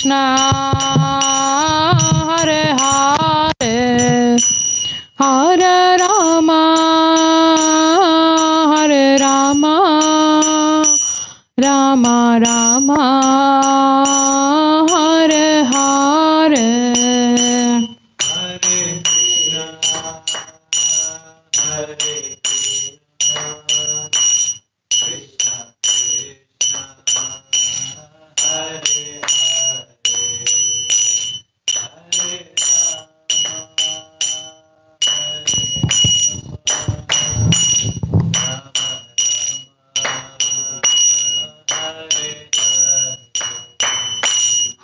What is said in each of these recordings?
Krishna, Hare Hare, Hare Rama, Hare Rama, Rama Rama, Hare Hare.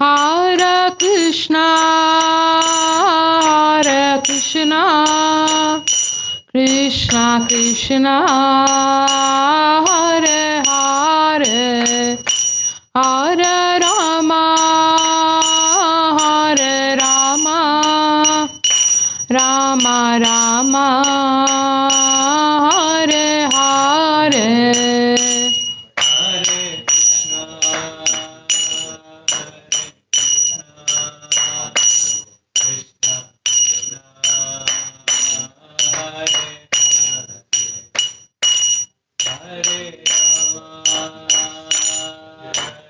Hare Krishna, Hare Krishna, Krishna Krishna, Hare Hare, Hare Rama, Hare Rama, Hare Hare Krishna, Hare Krishna, Krishna Krishna,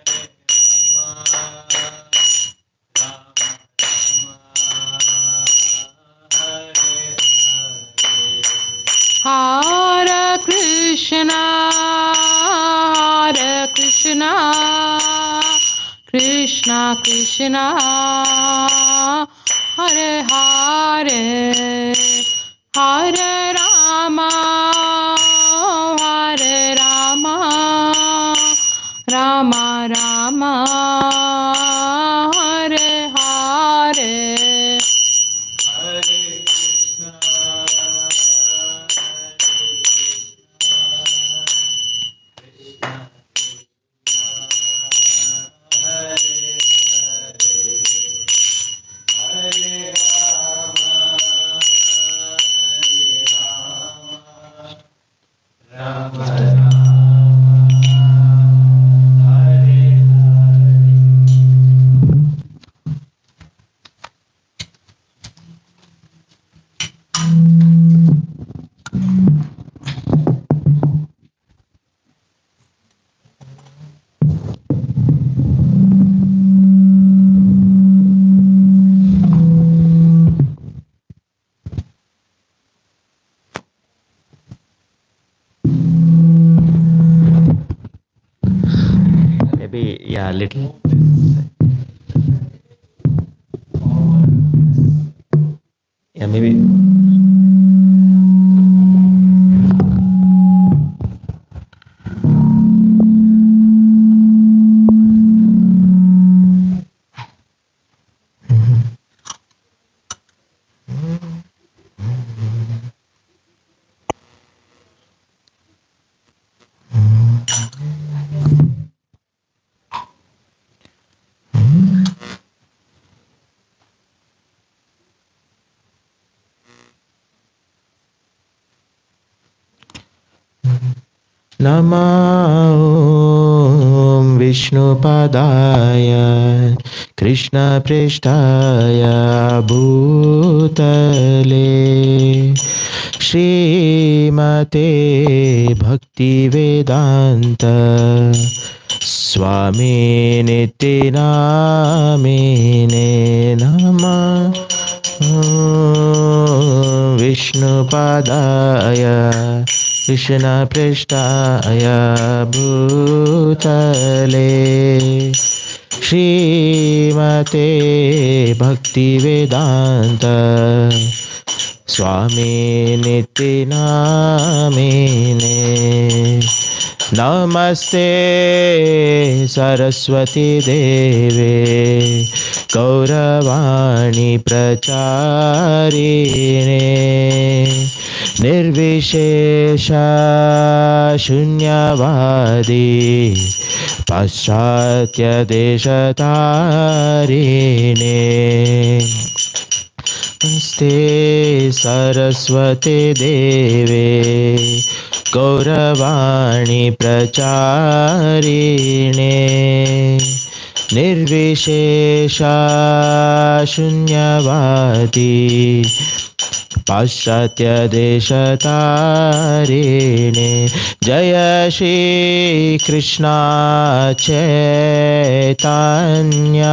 Hare Hare, Hare Rama, Hare Rama, Rama Rama, Hare Hare. Hare Krishna, Krishna Krishna, Hare Hare, Hare Rama, Hare Krishna, Hare Krishna, Krishna Krishna, Hare Hare, Hare Rama, Hare Rama, Rama Rama, Hare Hare. Hare Krishna, Krishna Hare Hare, Hare Rama, Rama Rama, Hare Hare. Maybe, yeah, little. Yeah, maybe. Namo Vishnupadaya Krishna Preshtaya Bhutale Srimate Bhaktivedanta Swami Niti Namine Namah Vishnupadaya Krishna Preshtaya Bhutale Srimate Bhaktivedanta Swami Niti Namine Namaste Saraswati Deve Gauravani Pracharine Nirvishesha Shunyavadi Paschatya Deshatarine Namaste Saraswati Deve Gauravani Pracharine निर्विशेषा शून्यवादी पाश्चात्य देशतारिणे जय श्री कृष्णा चैतन्य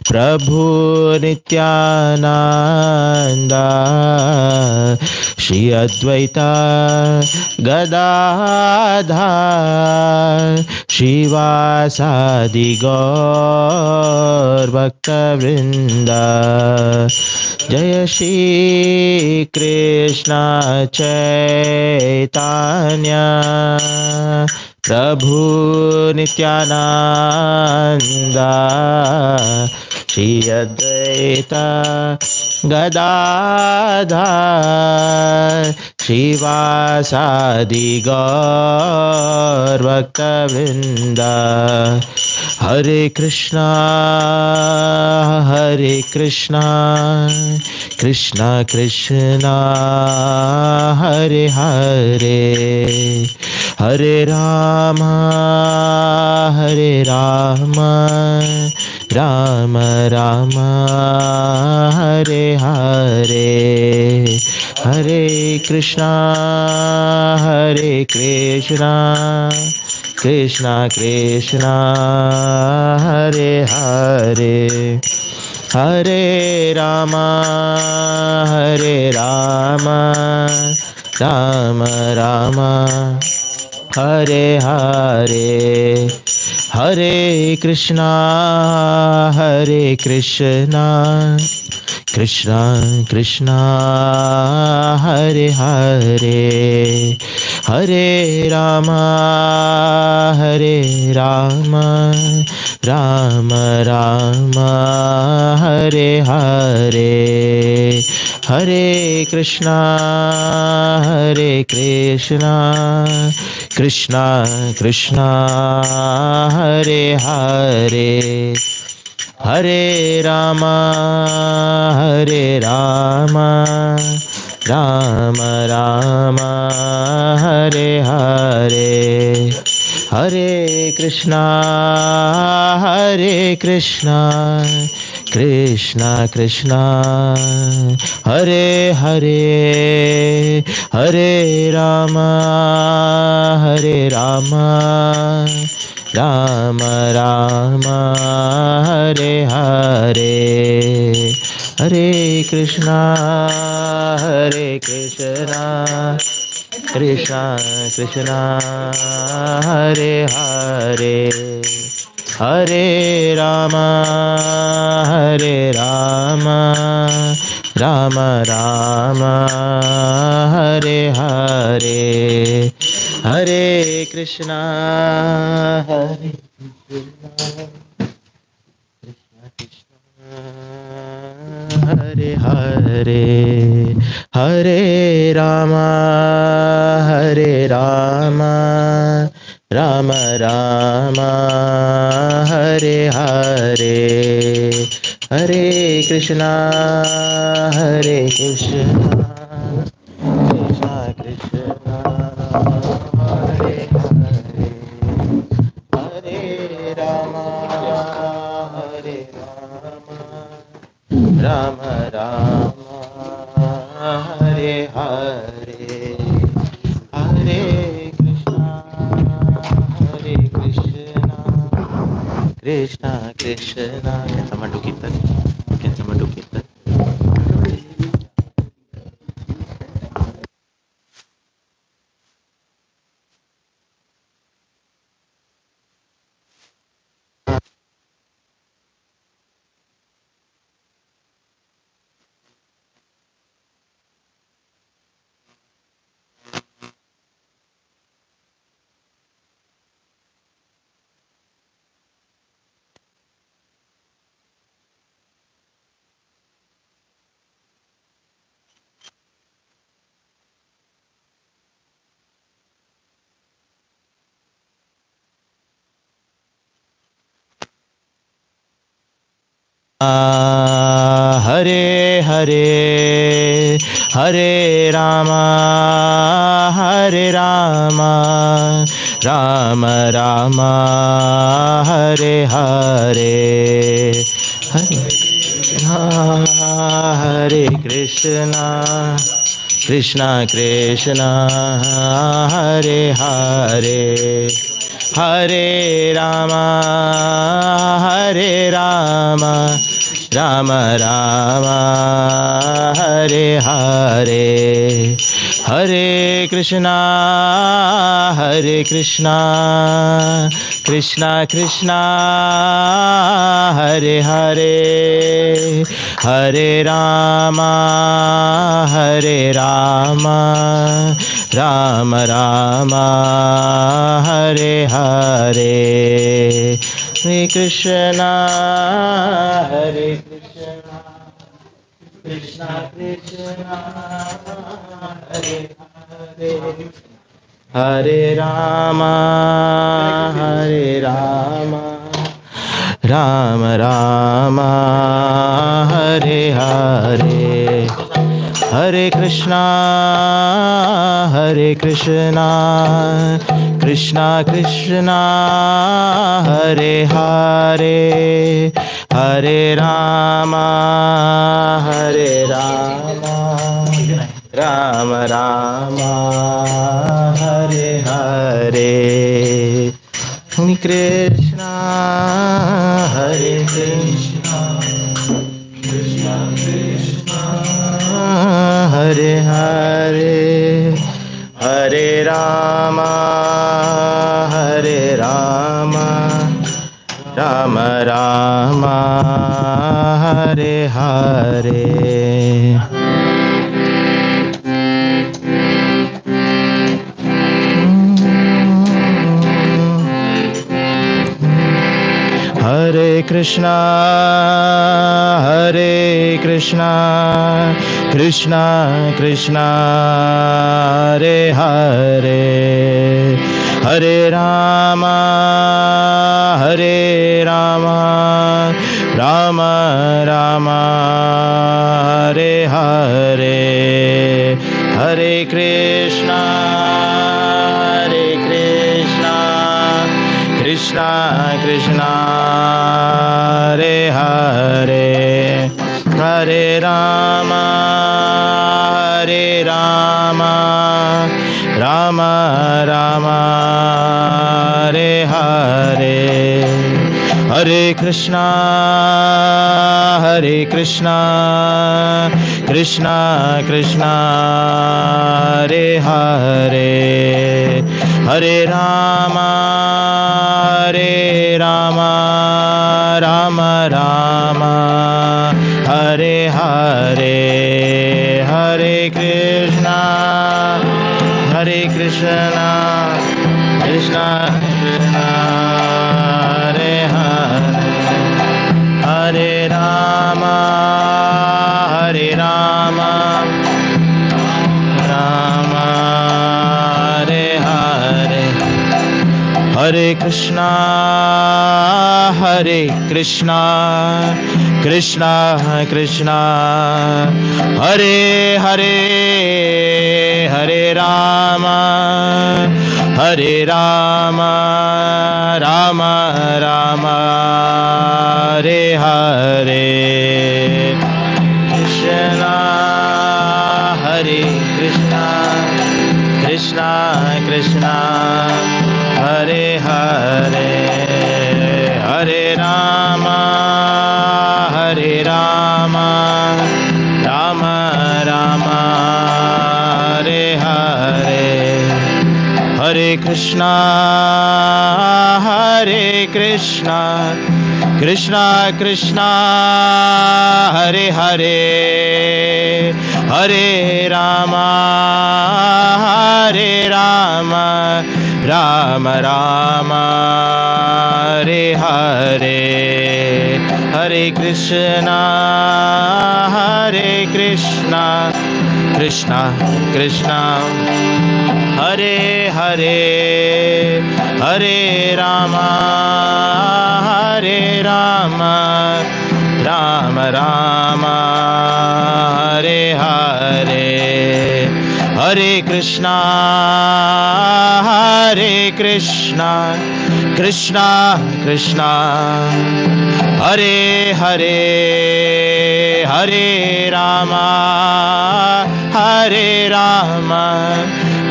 प्रभु नित्यानंदा श्री अद्वैता गदाधर श्रीवासादि गौर भक्तवृंदा जय श्री कृष्ण चैतन्य प्रभु नित्यानंदा श्री अद्वैता गदाधर श्रीवासादि गौर भक्तवृंदा हरे Krishna Krishna Krishna Hare Hare Hare Ram Ram Ram Hare Hare Hare Krishna Krishna Krishna Hare Hare Hare Ram Ram Ram Hare Hare Hare Krishna Krishna Krishna Hare Hare Hare Ram Ram Ram Hare Hare Hare Krishna Krishna Krishna Hare Hare Hare Ram Ram Ram Hare Hare Hare Krishna Krishna Krishna Hare Hare Hare Ram Ram Ram Hare Hare Hare Krishna Krishna Krishna Hare Hare Hare Ram Ram Ram Hare Hare Hare Krishna Hare Hare Hare Ram Ram Ram Hare Hare Hare Krishna Krishna Krishna Hare Hare Hare Ram Ram Ram Hare Hare Hare Krishna Krishna Krishna can someone do kirtan Hare Hare Hare Ram Rama Rama Hare Hare Hare Hare Krishna Krishna Krishna Hare Hare Hare Rama Rama Rama Hare Hare Hare Krishna Krishna Krishna Hare Hare Hare Rama Rama Rama Hare Hare Hare Krishna Krishna Krishna Hare Hare Hare Rama Rama Rama Hare Hare Hare Krishna Krishna Krishna Hare Hare Hare Rama Rama Rama Hare Hare Hare Krishna Krishna Krishna Hare Hare Hare Rama Rama Rama Hare Hare Hare Krishna Krishna Krishna Hare Hare Hare Rama Rama Rama Hare Hare Hare Krishna Krishna Krishna Hare Hare Hare Rama Rama Rama Hare Hare Hare Krishna Krishna Krishna Hare Hare Hare Rama Rama Rama Hare Hare Hare Krishna Krishna Krishna Hare Hare Hare Rama Rama Hare Hare Hare Krishna Krishna Krishna Hare Hare Hare Rama Rama Rama Hare Hare Krishna Krishna Krishna Hare Hare Hare Rama Rama Rama Hare Hare Hare Krishna Krishna Krishna Hare Hare Hare Rama Rama Rama Hare Hare Hare Krishna Krishna Krishna Hare Hare Hare Rama Rama Rama Hare Hare Hare Krishna, Hare Krishna, Krishna Krishna, Hare Hare, Hare Rama, Hare Rama,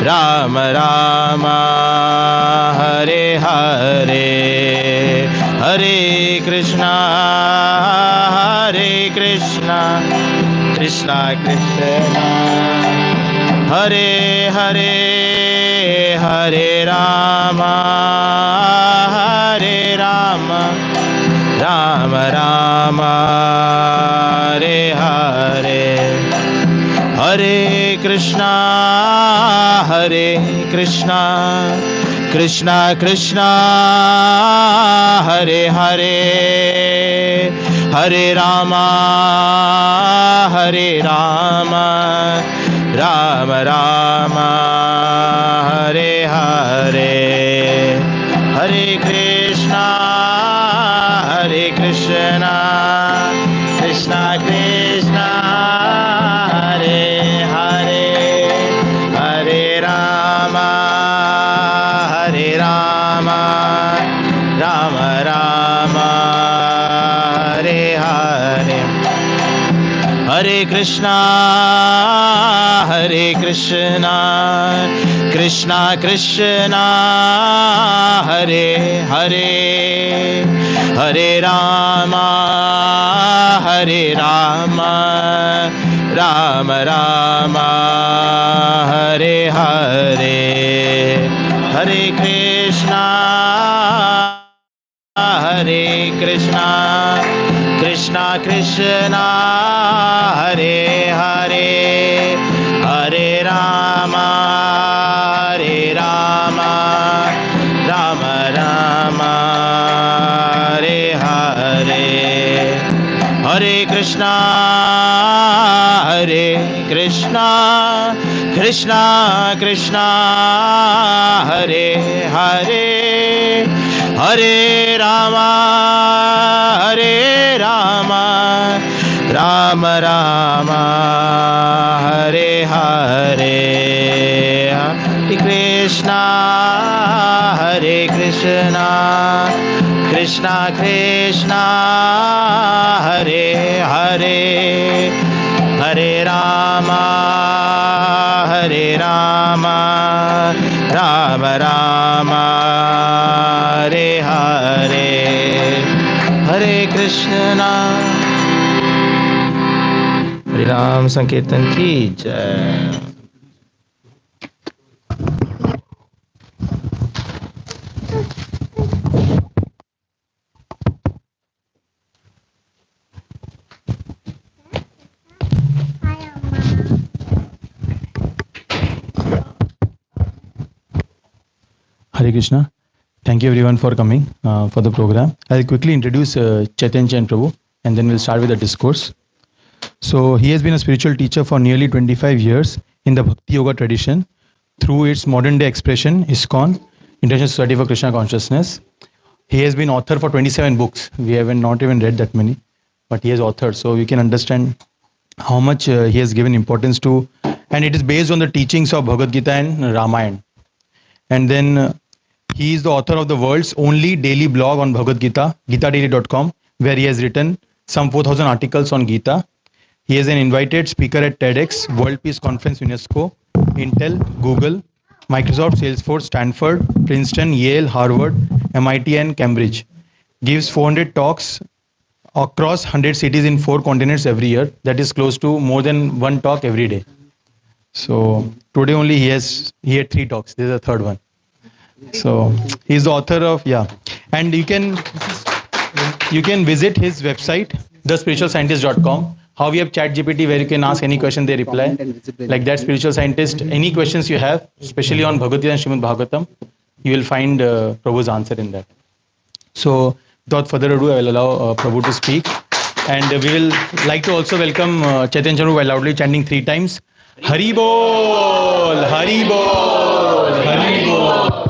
Rama Rama, Hare Hare, Hare Krishna, Hare Krishna, Krishna Krishna, Hare Hare, Hare Rama, Hare Rama, Rama Rama, Hare Hare, Hare Krishna, Hare Krishna, Krishna Krishna, Hare Hare, Hare Rama, Hare Rama, Rama Rama, Hare Hare, Hare Krishna, Hare Krishna, Krishna Krishna, Hare Hare, Hare Rama, Hare Rama, Rama Rama, Hare Hare, Hare Krishna, Hare Krishna, Krishna Krishna, Hare Hare, Hare Rama, Hare Rama, Rama Rama, Hare Hare, Hare Krishna, Hare Krishna, Krishna Krishna, Hare Hare, Hare Rama, Hare Rama, Rama Rama, Hare Hare, Hare Krishna, Hare Krishna, Krishna Krishna, Hare Hare, Hare Rama, Hare Rama, Rama Rama, Hare Hare, Hare Krishna, Hare Krishna, Krishna Krishna, Hare Hare, Hare Rama, Hare Rama, Rama Rama, Hare Hare, Hare Krishna. Hare Ram Sankirtan ki jai. Hare Krishna. Thank you everyone for coming for the program. I'll quickly introduce Chaitanya Charan Prabhu and then we'll start with the discourse. So he has been a spiritual teacher for nearly 25 years in the Bhakti Yoga tradition through its modern day expression, ISKCON, International Society for Krishna Consciousness. He has been author for 27 books. We haven't not even read that many, but he has authored. So we can understand how much he has given importance to, and it is based on the teachings of Bhagavad Gita and Ramayana. And then he is the author of the world's only daily blog on Bhagavad Gita, gitadaily.com, where he has written some 4,000 articles on Gita. He is an invited speaker at TEDx, World Peace Conference, UNESCO, Intel, Google, Microsoft, Salesforce, Stanford, Princeton, Yale, Harvard, MIT, and Cambridge. Gives 400 talks across 100 cities in 4 continents every year. That is close to more than one talk every day. So today only he had 3 talks. This is the third one. So he's the author of, and you can visit his website, thespiritualscientist.com. How we have ChatGPT where you can ask any question, they reply. Like that spiritual scientist, any questions you have, especially on Bhagavad Gita and Srimad Bhagavatam, you will find Prabhu's answer in that. So without further ado, I will allow Prabhu to speak. And we will like to also welcome Chaitanya Charan by loudly chanting 3 times. Hari Bol, Hari Bol, Hari Bol.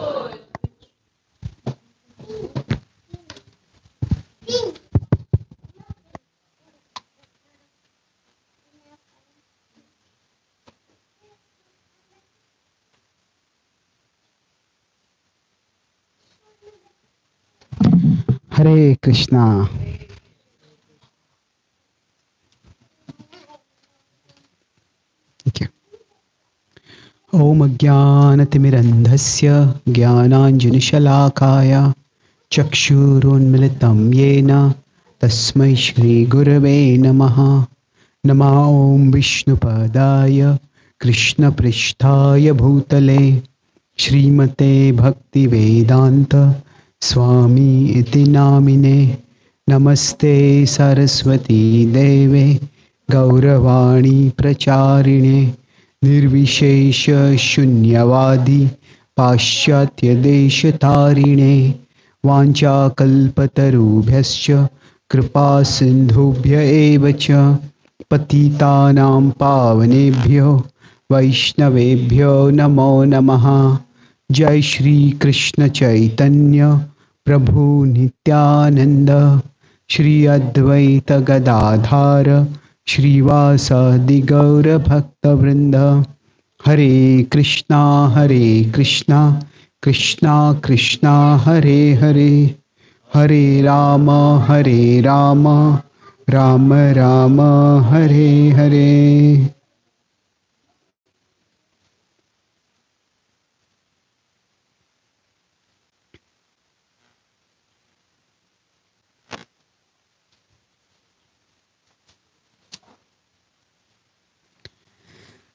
Hare Krishna. Thank you. Om Ajnanatimirandhasya Jnananjanushalakaya Chakshurunmilitam Yena Tasmai Shri Gurave Namaha. Nama Om Vishnupadaya Krishna Prishtaya Bhutale Shrimate Bhakti Vedanta Swami Iti Namine. Namaste Saraswati Deve Gauravani Pracharine Nirvishesha Shunyavadi Paschatya Deshatarine Vancha Kalpatarubhyascha Kripa Sindhubhya Evacha Patitanam Pavanebhyo Vaishnavebhyo Namo Namaha. Jai Shri Krishna Chaitanya Prabhu Nityananda Shri Advaita Gadadhara Shrivasadi Gaura Bhakta Vrinda. Hare Krishna Krishna Krishna Hare Hare Hare Rama Rama Rama Hare Hare.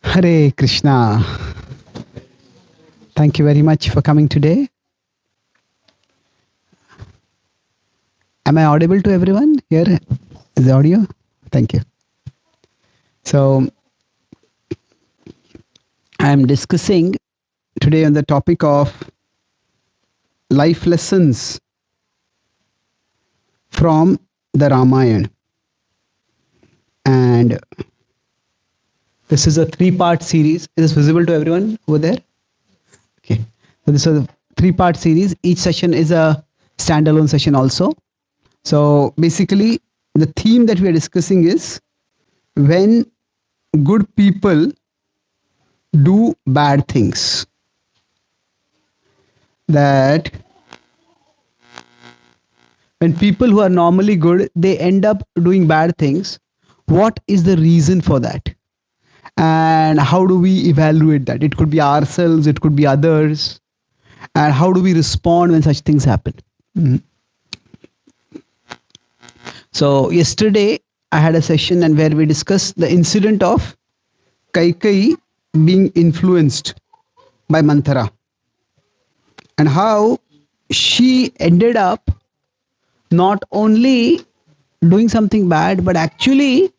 Hare Krishna. Thank you very much for coming today. Am I audible to everyone here? Is the audio? Thank you. So, I am discussing today on the topic of life lessons from the Ramayana. And this is a 3-part series. Is this visible to everyone over there? Okay. So this is a 3-part series. Each session is a standalone session also. So basically, the theme that we are discussing is when good people do bad things. That when people who are normally good, they end up doing bad things. What is the reason for that? And how do we evaluate that? It could be ourselves, it could be others. And how do we respond when such things happen? Mhm. So yesterday I had a session and where we discussed the incident of Kaikai being influenced by Manthara and how she ended up not only doing something bad but actually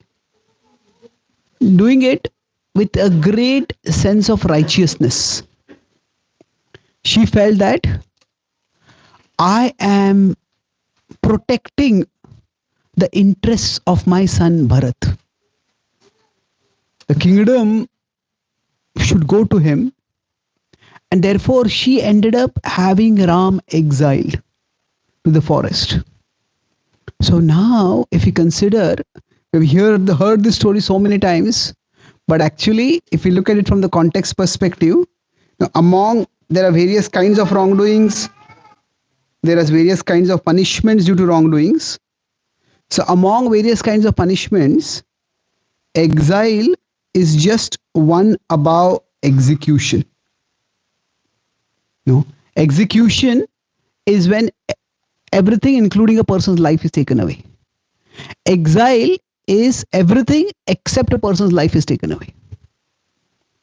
doing it with a great sense of righteousness. She felt that I am protecting the interests of my son Bharat. The kingdom should go to him, and therefore she ended up having Ram exiled to the forest. So now, if you consider, we've heard this story so many times, but actually, if you look at it from the context perspective, there are various kinds of wrongdoings, there are various kinds of punishments due to wrongdoings. So among various kinds of punishments, exile is just one above execution. No, execution is when everything, including a person's life, is taken away. Exile is everything except a person's life is taken away.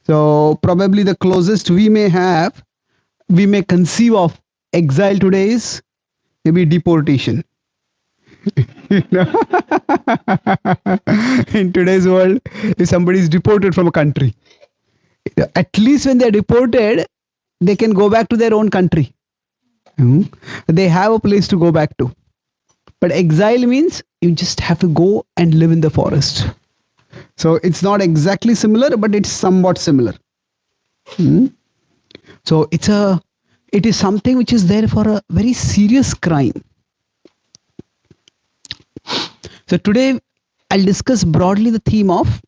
So probably the closest we may conceive of exile today is maybe deportation. In today's world, if somebody is deported from a country, at least when they're deported, they can go back to their own country. They have a place to go back to. But exile means you just have to go and live in the forest. So it's not exactly similar, but it's somewhat similar. So it is something which is there for a very serious crime. So today I'll discuss broadly the theme of,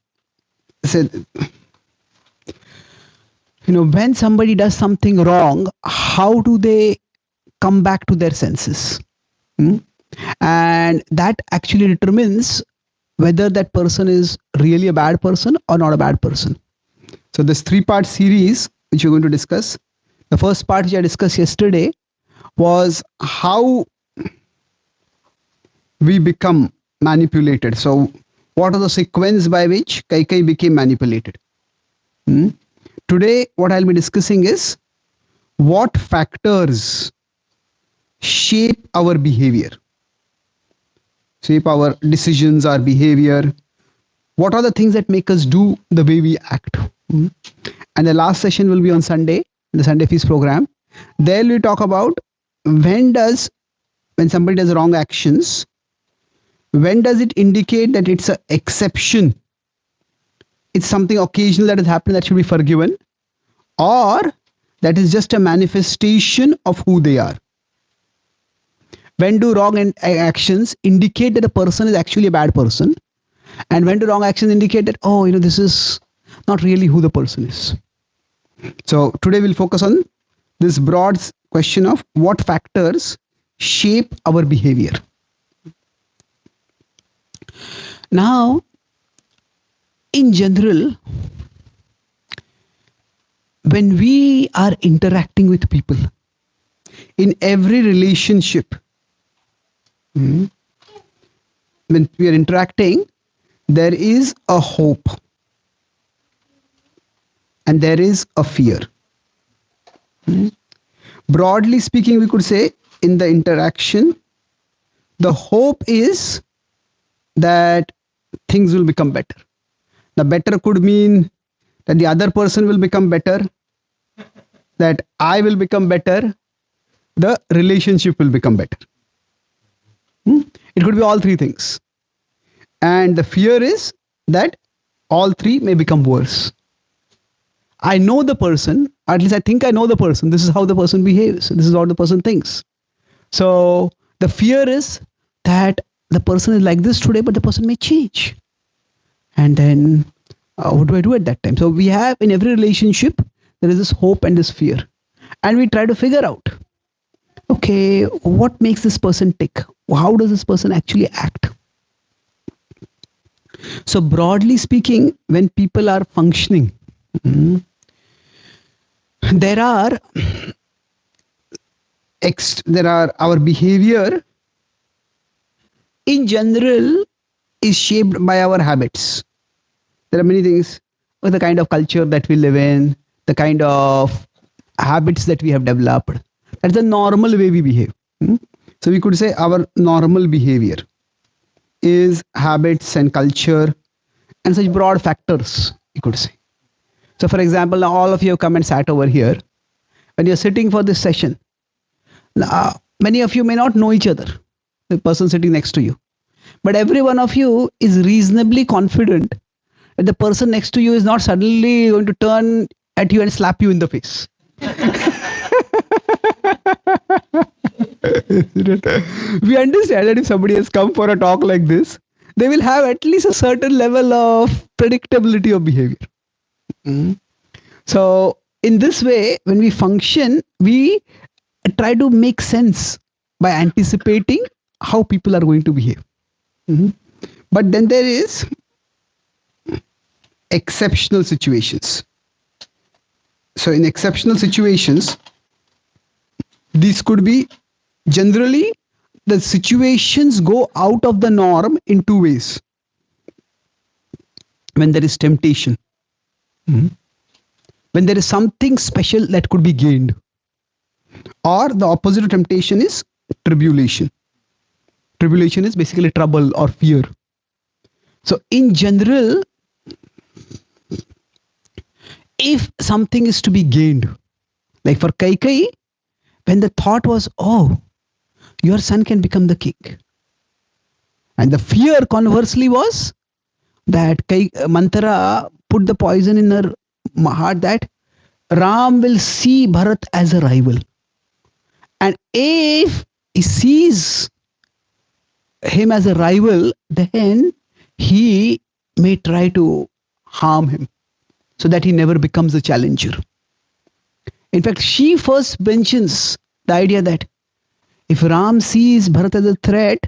when somebody does something wrong, how do they come back to their senses? And that actually determines whether that person is really a bad person or not a bad person. So this 3-part series which we're going to discuss, the first part which I discussed yesterday was how we become manipulated. So what are the sequence by which Kaikai became manipulated? Today what I'll be discussing is what factors shape our behavior, shape our decisions, our behavior. What are the things that make us do the way we act? And the last session will be on Sunday, the Sunday Feast program. There we talk about when somebody does wrong actions, when does it indicate that it's an exception? It's something occasional that has happened that should be forgiven, or that is just a manifestation of who they are. When do wrong actions indicate that a person is actually a bad person? And when do wrong actions indicate that, oh, this is not really who the person is? So today we'll focus on this broad question of what factors shape our behavior. Now, in general, when we are interacting with people, in every relationship, when we are interacting, there is a hope and there is a fear. Broadly speaking, we could say in the interaction, the hope is that things will become better. The better could mean that the other person will become better, that I will become better, the relationship will become better. It could be all three things. And the fear is that all three may become worse. I know the person, at least I think I know the person. This is how the person behaves. This is what the person thinks. So the fear is that the person is like this today, but the person may change. And then what do I do at that time? So we have in every relationship, there is this hope and this fear. And we try to figure out, okay, what makes this person tick? How does this person actually act? So broadly speaking, when people are functioning, there are our behavior in general is shaped by our habits. There are many things with the kind of culture that we live in, the kind of habits that we have developed. That's the normal way we behave. So we could say our normal behavior is habits and culture and such broad factors, you could say. So for example, now all of you have come and sat over here. When you're sitting for this session, many of you may not know each other, the person sitting next to you. But every one of you is reasonably confident that the person next to you is not suddenly going to turn at you and slap you in the face. We understand that if somebody has come for a talk like this, they will have at least a certain level of predictability of behavior. So in this way, when we function, we try to make sense by anticipating how people are going to behave. But then there is exceptional situations. So in exceptional situations, these could be generally the situations go out of the norm in two ways. When there is temptation, when there is something special that could be gained, or the opposite of temptation is tribulation. Tribulation is basically trouble or fear. So in general, if something is to be gained, like for Kaikai, when the thought was, oh, your son can become the king. And the fear conversely was that Manthara put the poison in her heart that Ram will see Bharat as a rival. And if he sees him as a rival, then he may try to harm him so that he never becomes a challenger. In fact, she first mentions the idea that If Ram sees Bharat as a threat,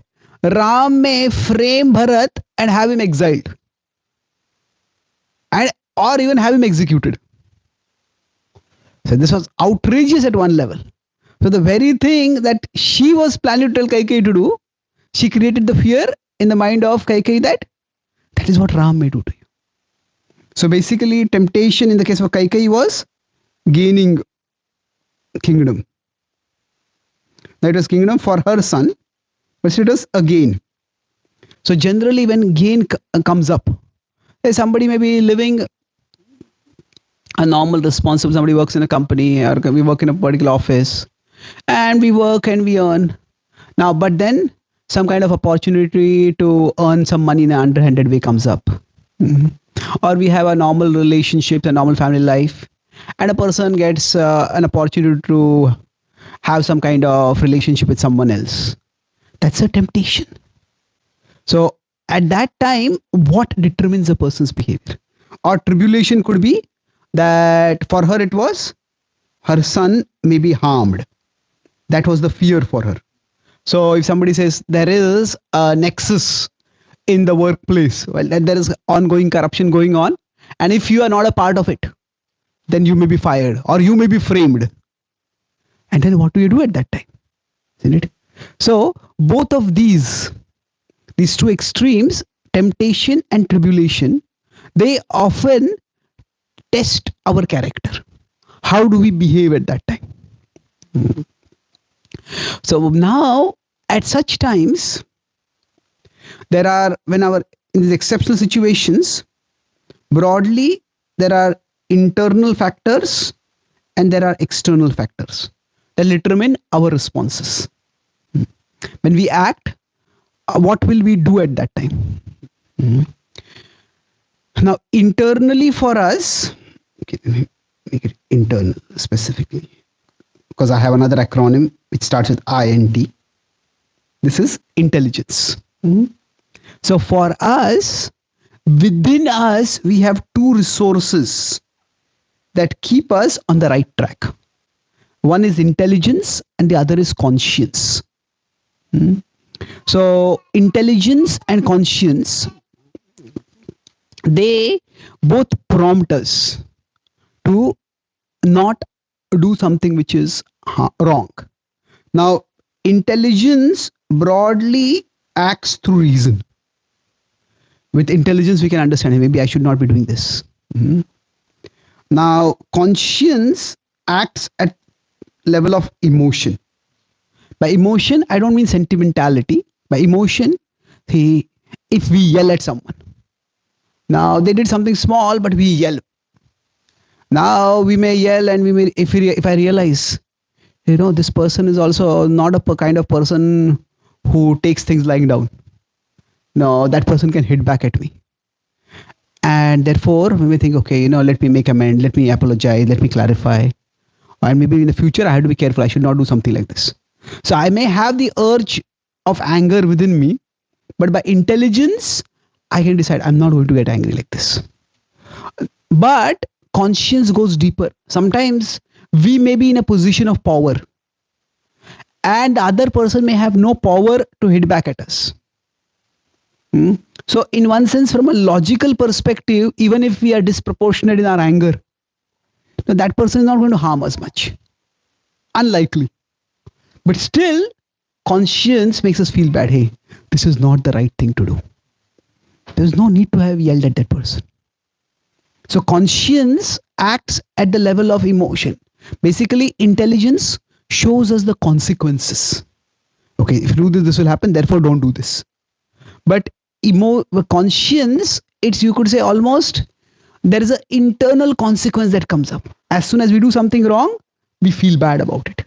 Ram may frame Bharat and have him exiled, and or even have him executed. So this was outrageous at one level. So the very thing that she was planning to tell Kaikeyi to do, she created the fear in the mind of Kaikeyi that is what Ram may do to you. So basically, temptation in the case of Kaikeyi was gaining kingdom. That was kingdom for her son, but it was a gain. So generally, when gain comes up, somebody may be living a normal, responsible. Somebody works in a company, or we work in a particular office, and we work and we earn. Now, but then some kind of opportunity to earn some money in an underhanded way comes up. Or we have a normal relationship, a normal family life, and a person gets an opportunity to have some kind of relationship with someone else. That's a temptation. So at that time, what determines a person's behavior? Or tribulation could be that for her it was her son may be harmed. That was the fear for her. So if somebody says there is a nexus in the workplace, well, there is ongoing corruption going on, and if you are not a part of it, then you may be fired or you may be framed. And then what do you do at that time? Isn't it? So both of these two extremes, temptation and tribulation, they often test our character. How do we behave at that time? So now at such times, there are, in these exceptional situations, broadly there are internal factors and there are external factors that determine our responses. When we act, what will we do at that time? Now internally for us, okay, let me make it internal specifically, because I have another acronym which starts with INT. This is intelligence. So for us, within us, we have two resources that keep us on the right track. One is intelligence and the other is conscience. So intelligence and conscience, they both prompt us to not do something which is wrong. Now, intelligence broadly acts through reason. With intelligence, we can understand, maybe I should not be doing this. Now, conscience acts at level of emotion. By emotion, I don't mean sentimentality. By emotion, if we yell at someone. Now, they did something small, but we yell. Now, we may yell, and if I realize, this person is also not a kind of person who takes things lying down. No, that person can hit back at me. And therefore, we may think, okay, let me make amends, let me apologize, let me clarify. And maybe in the future, I have to be careful. I should not do something like this. So I may have the urge of anger within me, but by intelligence, I can decide I'm not going to get angry like this. But conscience goes deeper. Sometimes we may be in a position of power, and the other person may have no power to hit back at us. So in one sense, from a logical perspective, even if we are disproportionate in our anger, that person is not going to harm us much. Unlikely. But still, conscience makes us feel bad. Hey, this is not the right thing to do. There's no need to have yelled at that person. So conscience acts at the level of emotion. Basically, intelligence shows us the consequences. Okay, if you do this, this will happen, therefore don't do this. But conscience, it's, you could say, almost there is an internal consequence that comes up. As soon as we do something wrong, we feel bad about it.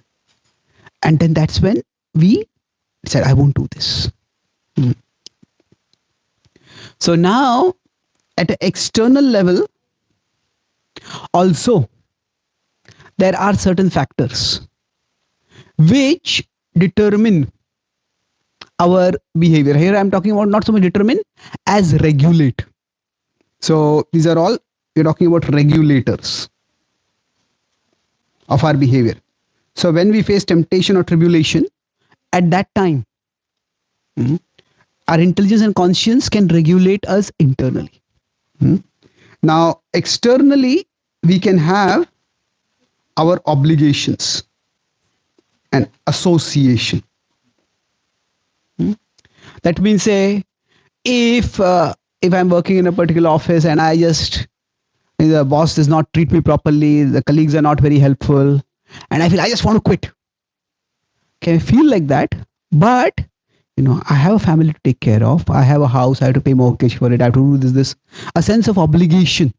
And then that's when we said, I won't do this. So now, at an external level, also, there are certain factors which determine our behavior. Here I am talking about not so much determine as regulate. So these are all, we're talking about regulators of our behavior. So when we face temptation or tribulation, at that time, mhm, our intelligence and conscience can regulate us internally. Mhm. Now, externally, we can have our obligations and association. That means, say, if I'm working in a particular office and I just the boss does not treat me properly, the colleagues are not very helpful, and I feel I just want to quit. Can I feel like that? But I have a family to take care of. I have a house. I have to pay mortgage for it. I have to do this. A sense of obligation.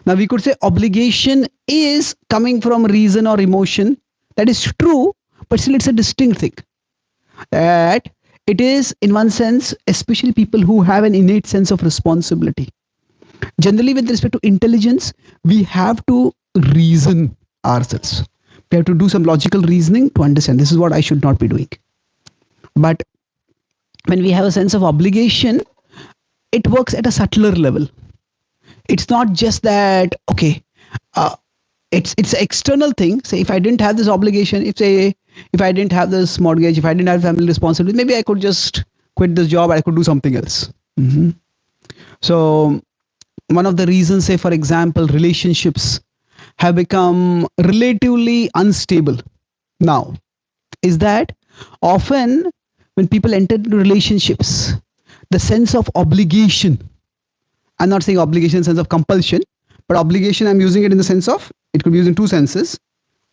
Now we could say obligation is coming from reason or emotion. That is true, but still it's a distinct thing. That it is, in one sense, especially people who have an innate sense of responsibility. Generally, with respect to intelligence, we have to reason ourselves. We have to do some logical reasoning to understand this is what I should not be doing. But when we have a sense of obligation, it works at a subtler level. It's not just that, okay, it's an external thing. Say if I didn't have this obligation, if I didn't have this mortgage, if I didn't have family responsibility, maybe I could just quit this job. I could do something else. Mm-hmm. So one of the reasons, say for example, relationships have become relatively unstable now is that often when people enter into relationships, the sense of obligation, I'm not saying obligation in the sense of compulsion, but obligation, I'm using it in the sense of, it could be used in two senses.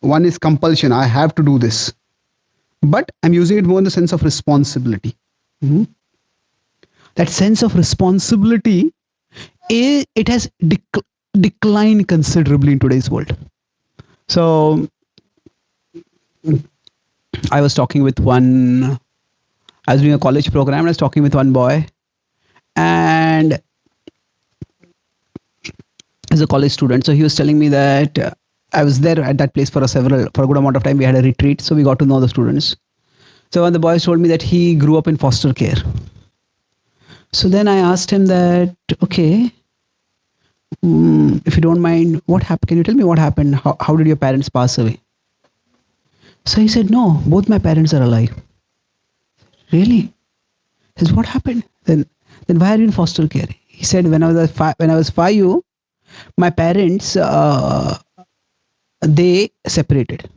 One is compulsion, I have to do this. But I'm using it more in the sense of responsibility. Mm-hmm. That sense of responsibility, it has declined considerably in today's world. So I was doing a college program, and I was talking with one boy, and as a college student, so he was telling me that I was there at that place for a good amount of time. We had a retreat, so we got to know the students. So one of the boys told me that he grew up in foster care. So then I asked him that, okay, if you don't mind, what happened? Can you tell me what happened? How did your parents pass away? So he said, no, both my parents are alive. Really? He said, what happened? Then why are you in foster care? He said, when I was 5, my parents they separated,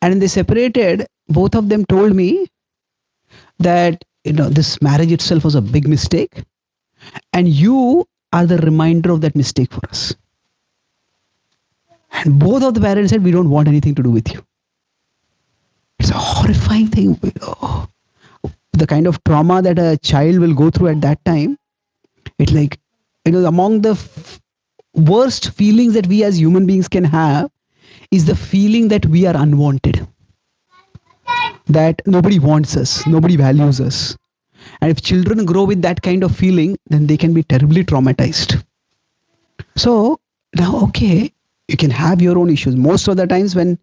and when they separated, both of them told me that this marriage itself was a big mistake, and you are the reminder of that mistake for us. And both of the parents said, we don't want anything to do with you. It's a horrifying thing. The kind of trauma that a child will go through at that time, it's like, among the worst feelings that we as human beings can have is the feeling that we are unwanted, that nobody wants us, nobody values us. And if children grow with that kind of feeling, then they can be terribly traumatized. So now, okay, you can have your own issues. Most of the times if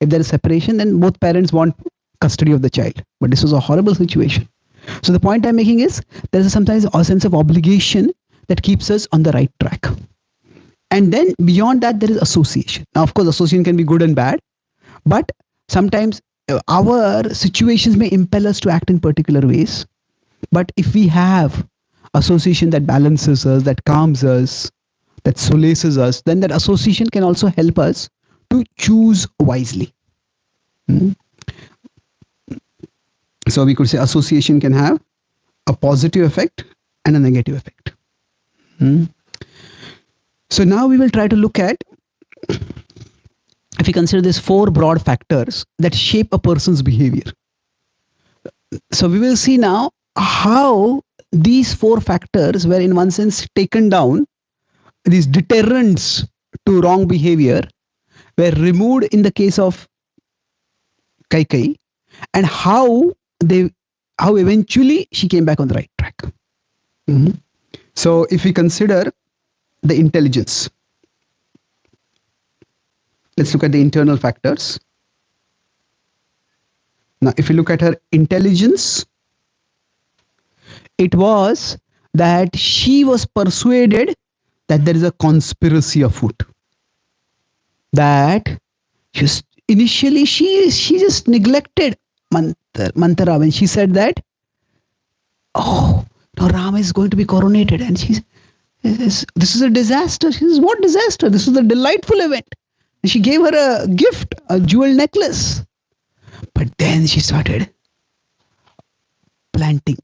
there is separation, then both parents want custody of the child. But this was a horrible situation. So the point I'm making is there is sometimes a sense of obligation that keeps us on the right track. And then beyond that, there is association. Now, of course, association can be good and bad, but sometimes our situations may impel us to act in particular ways. But if we have association that balances us, that calms us, that solaces us, then that association can also help us to choose wisely. So we could say association can have a positive effect and a negative effect. So now we will try to look at, if we consider these 4 broad factors that shape a person's behavior. So we will see now how these 4 factors were in one sense taken down, these deterrents to wrong behavior were removed in the case of Kaikai, and how eventually she came back on the right track. So if we consider the intelligence, let's look at the internal factors. Now, if you look at her intelligence, it was that she was persuaded that there is a conspiracy afoot. That initially she just neglected Manthara, when she said that, oh, now Rama is going to be coronated, and this is a disaster. She says, what disaster? This is a delightful event. And she gave her a gift, a jewel necklace. But then she started planting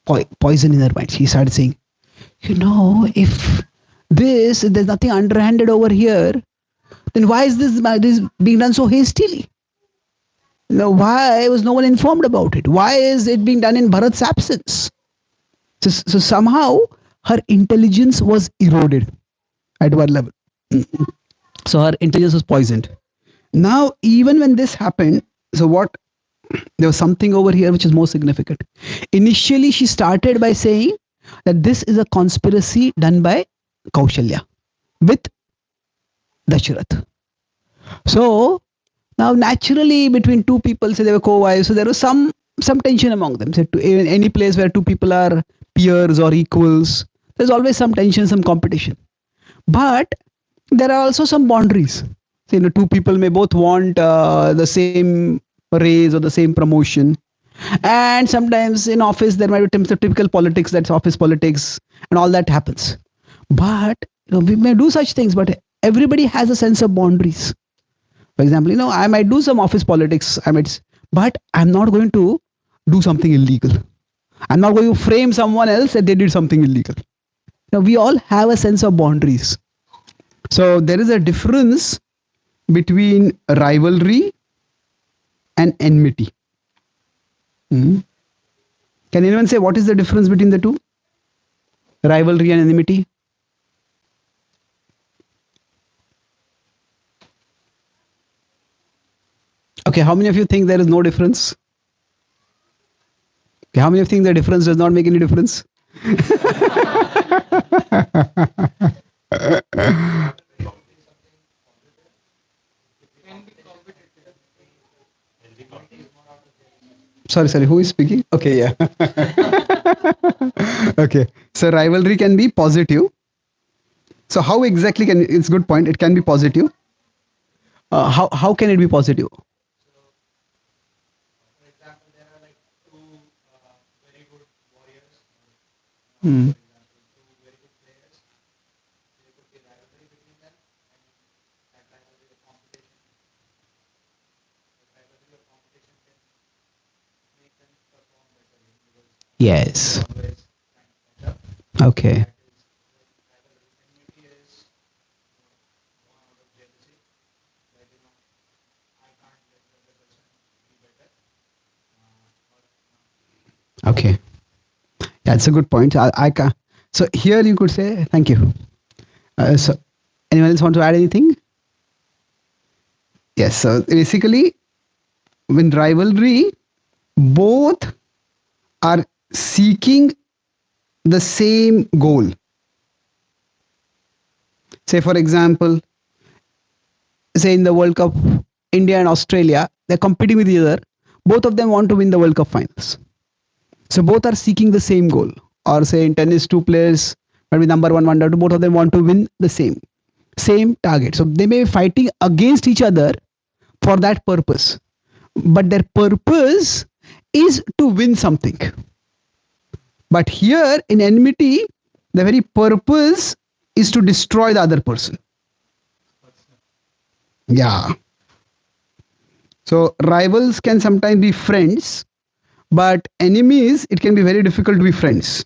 poison in her mind. She started saying, if there's nothing underhanded over here, then why is this being done so hastily? Why was no one informed about it? Why is it being done in Bharat's absence? So somehow her intelligence was eroded at one level. So her intelligence was poisoned. Now, even when this happened, there was something over here which is more significant. Initially, she started by saying that this is a conspiracy done by Kaushalya with Dasharath. So now, naturally, between two people, say they were co-wives, so there was some tension among them. So in any place where two people are peers or equals, there's always some tension, some competition. But there are also some boundaries. So, two people may both want the same raise or the same promotion. And sometimes in office, there might be typical politics, that's office politics, and all that happens. But we may do such things, but everybody has a sense of boundaries. For example, I might do some office politics, but I'm not going to do something illegal. I'm not going to frame someone else that they did something illegal. We all have a sense of boundaries. So there is a difference between rivalry and enmity. Can anyone say what is the difference between the two? Rivalry and enmity? Okay, how many of you think there is no difference? Okay, how many of you think the difference does not make any difference? Sorry, who is speaking? Okay, yeah. Okay, so rivalry can be positive. So how exactly it's a good point, it can be positive. How can it be positive? Hmm. Yes. Okay. Okay. That's a good point. I can. So here you could say thank you. So anyone else want to add anything? Yes. So basically, when rivalry, both are seeking the same goal. Say for example, say in the World Cup, India and Australia, they're competing with each other. Both of them want to win the World Cup finals. So both are seeking the same goal. Or say in tennis, two players might be number one, number two. Both of them want to win the same target. So they may be fighting against each other for that purpose. But their purpose is to win something. But here in enmity, the very purpose is to destroy the other person. Yeah. So rivals can sometimes be friends, but enemies, it can be very difficult to be friends.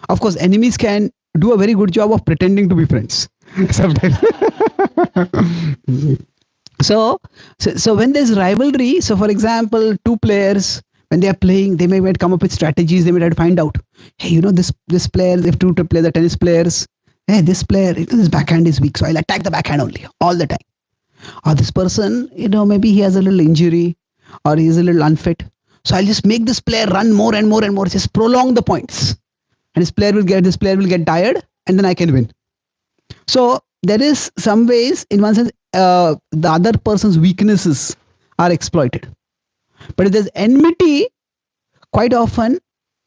Of course, enemies can do a very good job of pretending to be friends sometimes. So when there's rivalry, so for example, two players, when they are playing, they might come up with strategies. They might try to find out, hey, this player, they have to play the tennis players. Hey, this player, this backhand is weak, so I'll attack the backhand only all the time. Or this person, maybe he has a little injury or he is a little unfit. So I'll just make this player run more and more and more. Just prolong the points. And this player will get tired and then I can win. So there is some ways, in one sense, the other person's weaknesses are exploited. But if there's enmity, quite often,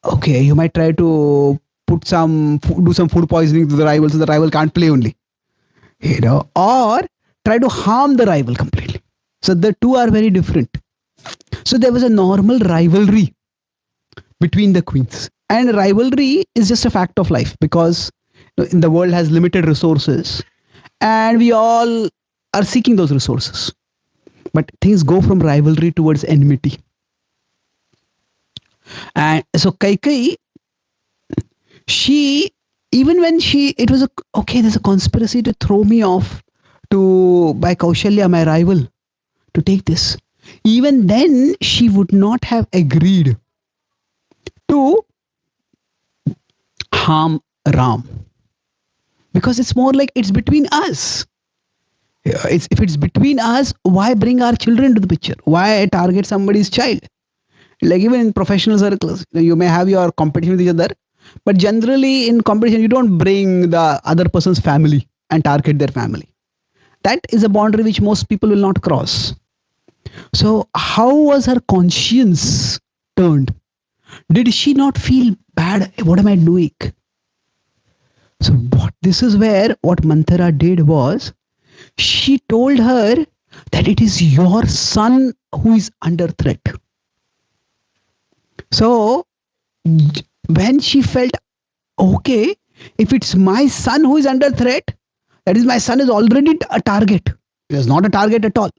okay, you might try to do some food poisoning to the rival so the rival can't play only. Or try to harm the rival completely. So the two are very different. So there was a normal rivalry between the queens. And rivalry is just a fact of life because the world has limited resources and we all are seeking those resources. But things go from rivalry towards enmity. And so Kaikai, she, even when it was okay, there's a conspiracy to throw me off by Kaushalya, my rival, to take this. Even then, she would not have agreed to harm Ram because it's more like it's between us. If it's between us, why bring our children to the picture? Why target somebody's child? Like even in professional circles, you may have your competition with each other, but generally in competition, you don't bring the other person's family and target their family. That is a boundary which most people will not cross. So how was her conscience turned? Did she not feel bad? What am I doing? So this is where what Manthara did was, she told her that it is your son who is under threat. So when she felt, okay, if it's my son who is under threat, that is my son is already a target. He is not a target at all.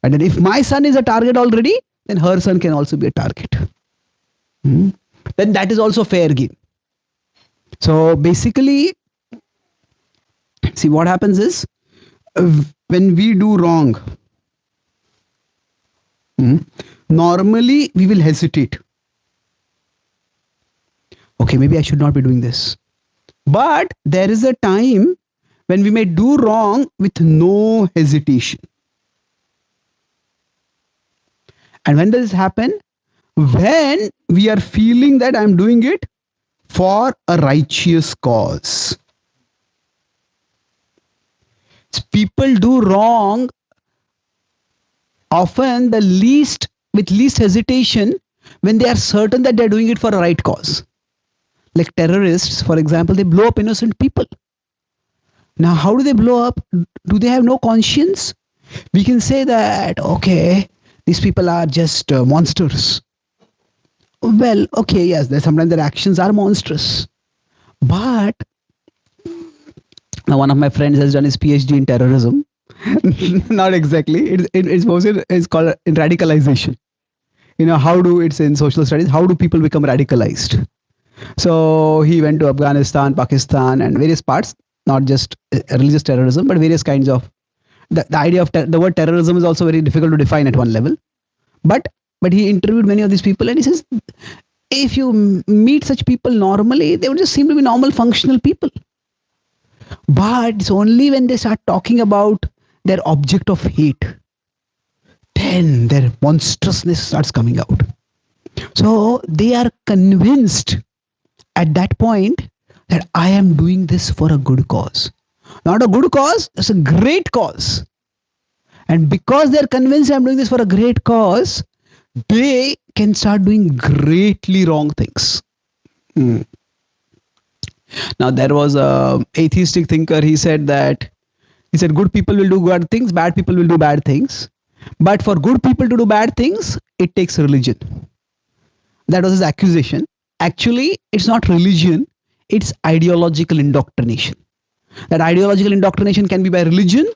And then if my son is a target already, then her son can also be a target. Then that is also fair game. So basically, see what happens is, when we do wrong, normally we will hesitate. Okay, maybe I should not be doing this. But there is a time when we may do wrong with no hesitation. And when does this happen? When we are feeling that I'm doing it for a righteous cause. People do wrong often with least hesitation when they are certain that they're doing it for a right cause. Like terrorists, for example, they blow up innocent people. Now, how do they blow up? Do they have no conscience? We can say that, okay, these people are just monsters. Well, okay, yes, sometimes their actions are monstrous. But now one of my friends has done his PhD in terrorism. Not exactly. It's called in radicalization. It's in social studies, how do people become radicalized? So he went to Afghanistan, Pakistan, and various parts, not just religious terrorism, but various kinds of. The idea of the word terrorism is also very difficult to define at one level. But he interviewed many of these people, and he says, if you meet such people normally, they would just seem to be normal, functional people. But it's only when they start talking about their object of hate, then their monstrousness starts coming out. So they are convinced at that point that I am doing this for a good cause. Not a good cause, it's a great cause. And because they're convinced I'm doing this for a great cause, they can start doing greatly wrong things. Now there was a atheistic thinker, he said good people will do good things, bad people will do bad things. But for good people to do bad things, it takes religion. That was his accusation. Actually, it's not religion, it's ideological indoctrination. That ideological indoctrination can be by religion,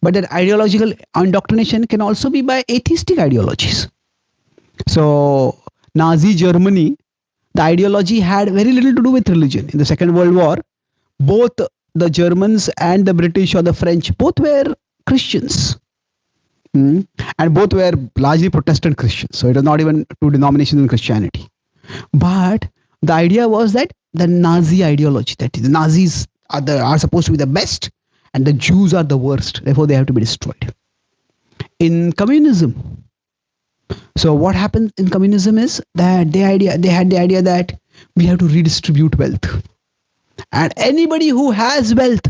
but that ideological indoctrination can also be by atheistic ideologies. So, Nazi Germany, the ideology had very little to do with religion. In the Second World War, both the Germans and the British or the French, both were Christians. And both were largely Protestant Christians. So it was not even two denominations in Christianity. But the idea was that the Nazi ideology, that the Nazis are supposed to be the best and the Jews are the worst. Therefore, they have to be destroyed. In communism, so what happened in communism is that they had the idea that we have to redistribute wealth. And anybody who has wealth,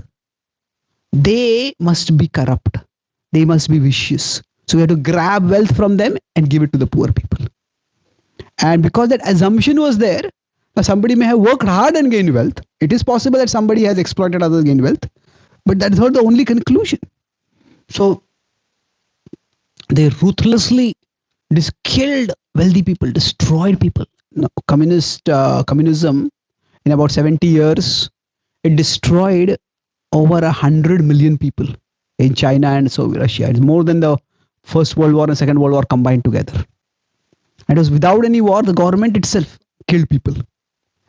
they must be corrupt. They must be vicious. So we have to grab wealth from them and give it to the poor people. And because that assumption was there, somebody may have worked hard and gained wealth. It is possible that somebody has exploited others, gained wealth. But that is not the only conclusion. So they ruthlessly killed wealthy people, destroyed people. No, communism in about 70 years, it destroyed over 100 million people in China and so Russia. It's more than the First World War and Second World War combined together. It was without any war, the government itself killed people.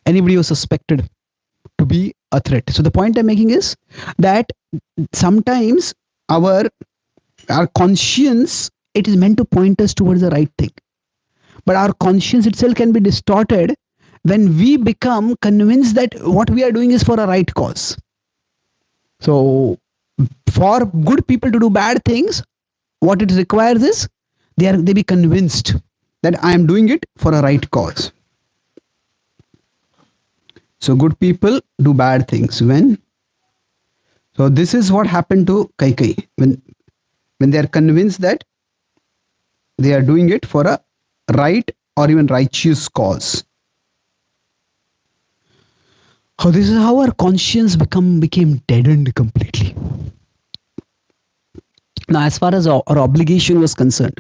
Anybody was suspected to be a threat. So the point I'm making is that sometimes our conscience, it is meant to point us towards the right thing. But our conscience itself can be distorted when we become convinced that what we are doing is for a right cause. So for good people to do bad things, what it requires is they be convinced that I am doing it for a right cause. So good people do bad things when. So this is what happened to Kaikai when they are convinced that they are doing it for a right or even righteous cause. So this is how our conscience became deadened completely. Now, as far as our obligation was concerned,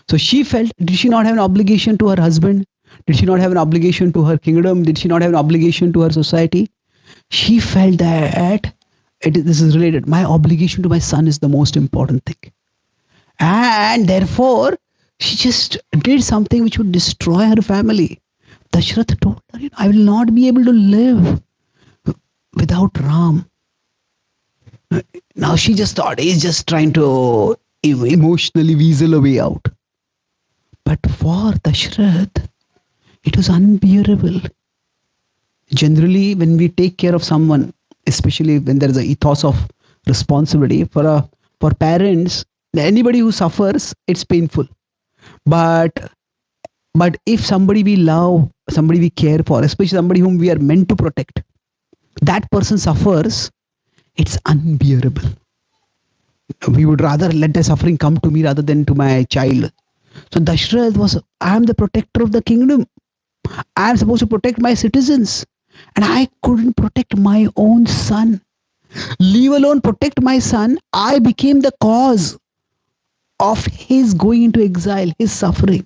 so she felt, did she not have an obligation to her husband? Did she not have an obligation to her kingdom? Did she not have an obligation to her society? She felt that this is related. My obligation to my son is the most important thing. And therefore, she just did something which would destroy her family. Dashrath told her, I will not be able to live without Ram. Now she just thought he's just trying to emotionally weasel a way out. But for Dashrath, it was unbearable. Generally, when we take care of someone, especially when there is an ethos of responsibility, for parents, anybody who suffers, it's painful. But if somebody we love, somebody we care for, especially somebody whom we are meant to protect, that person suffers, it's unbearable. We would rather let the suffering come to me rather than to my child. So Dashrath was, I am the protector of the kingdom. I am supposed to protect my citizens. And I couldn't protect my own son. Leave alone protect my son. I became the cause of his going into exile, his suffering.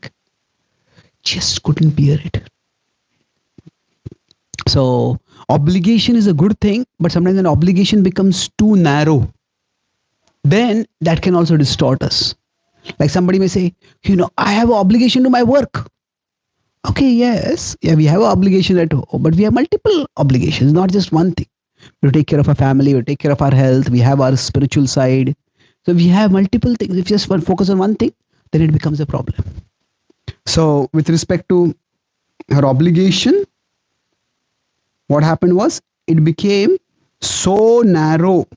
Just couldn't bear it. So obligation is a good thing, but sometimes when obligation becomes too narrow, then that can also distort us. Like somebody may say, I have an obligation to my work. Okay, yes, yeah, we have an obligation at home, but we have multiple obligations, not just one thing. We take care of our family, we take care of our health, we have our spiritual side. So we have multiple things. If you just focus on one thing, then it becomes a problem. So with respect to her obligation, what happened was it became so narrow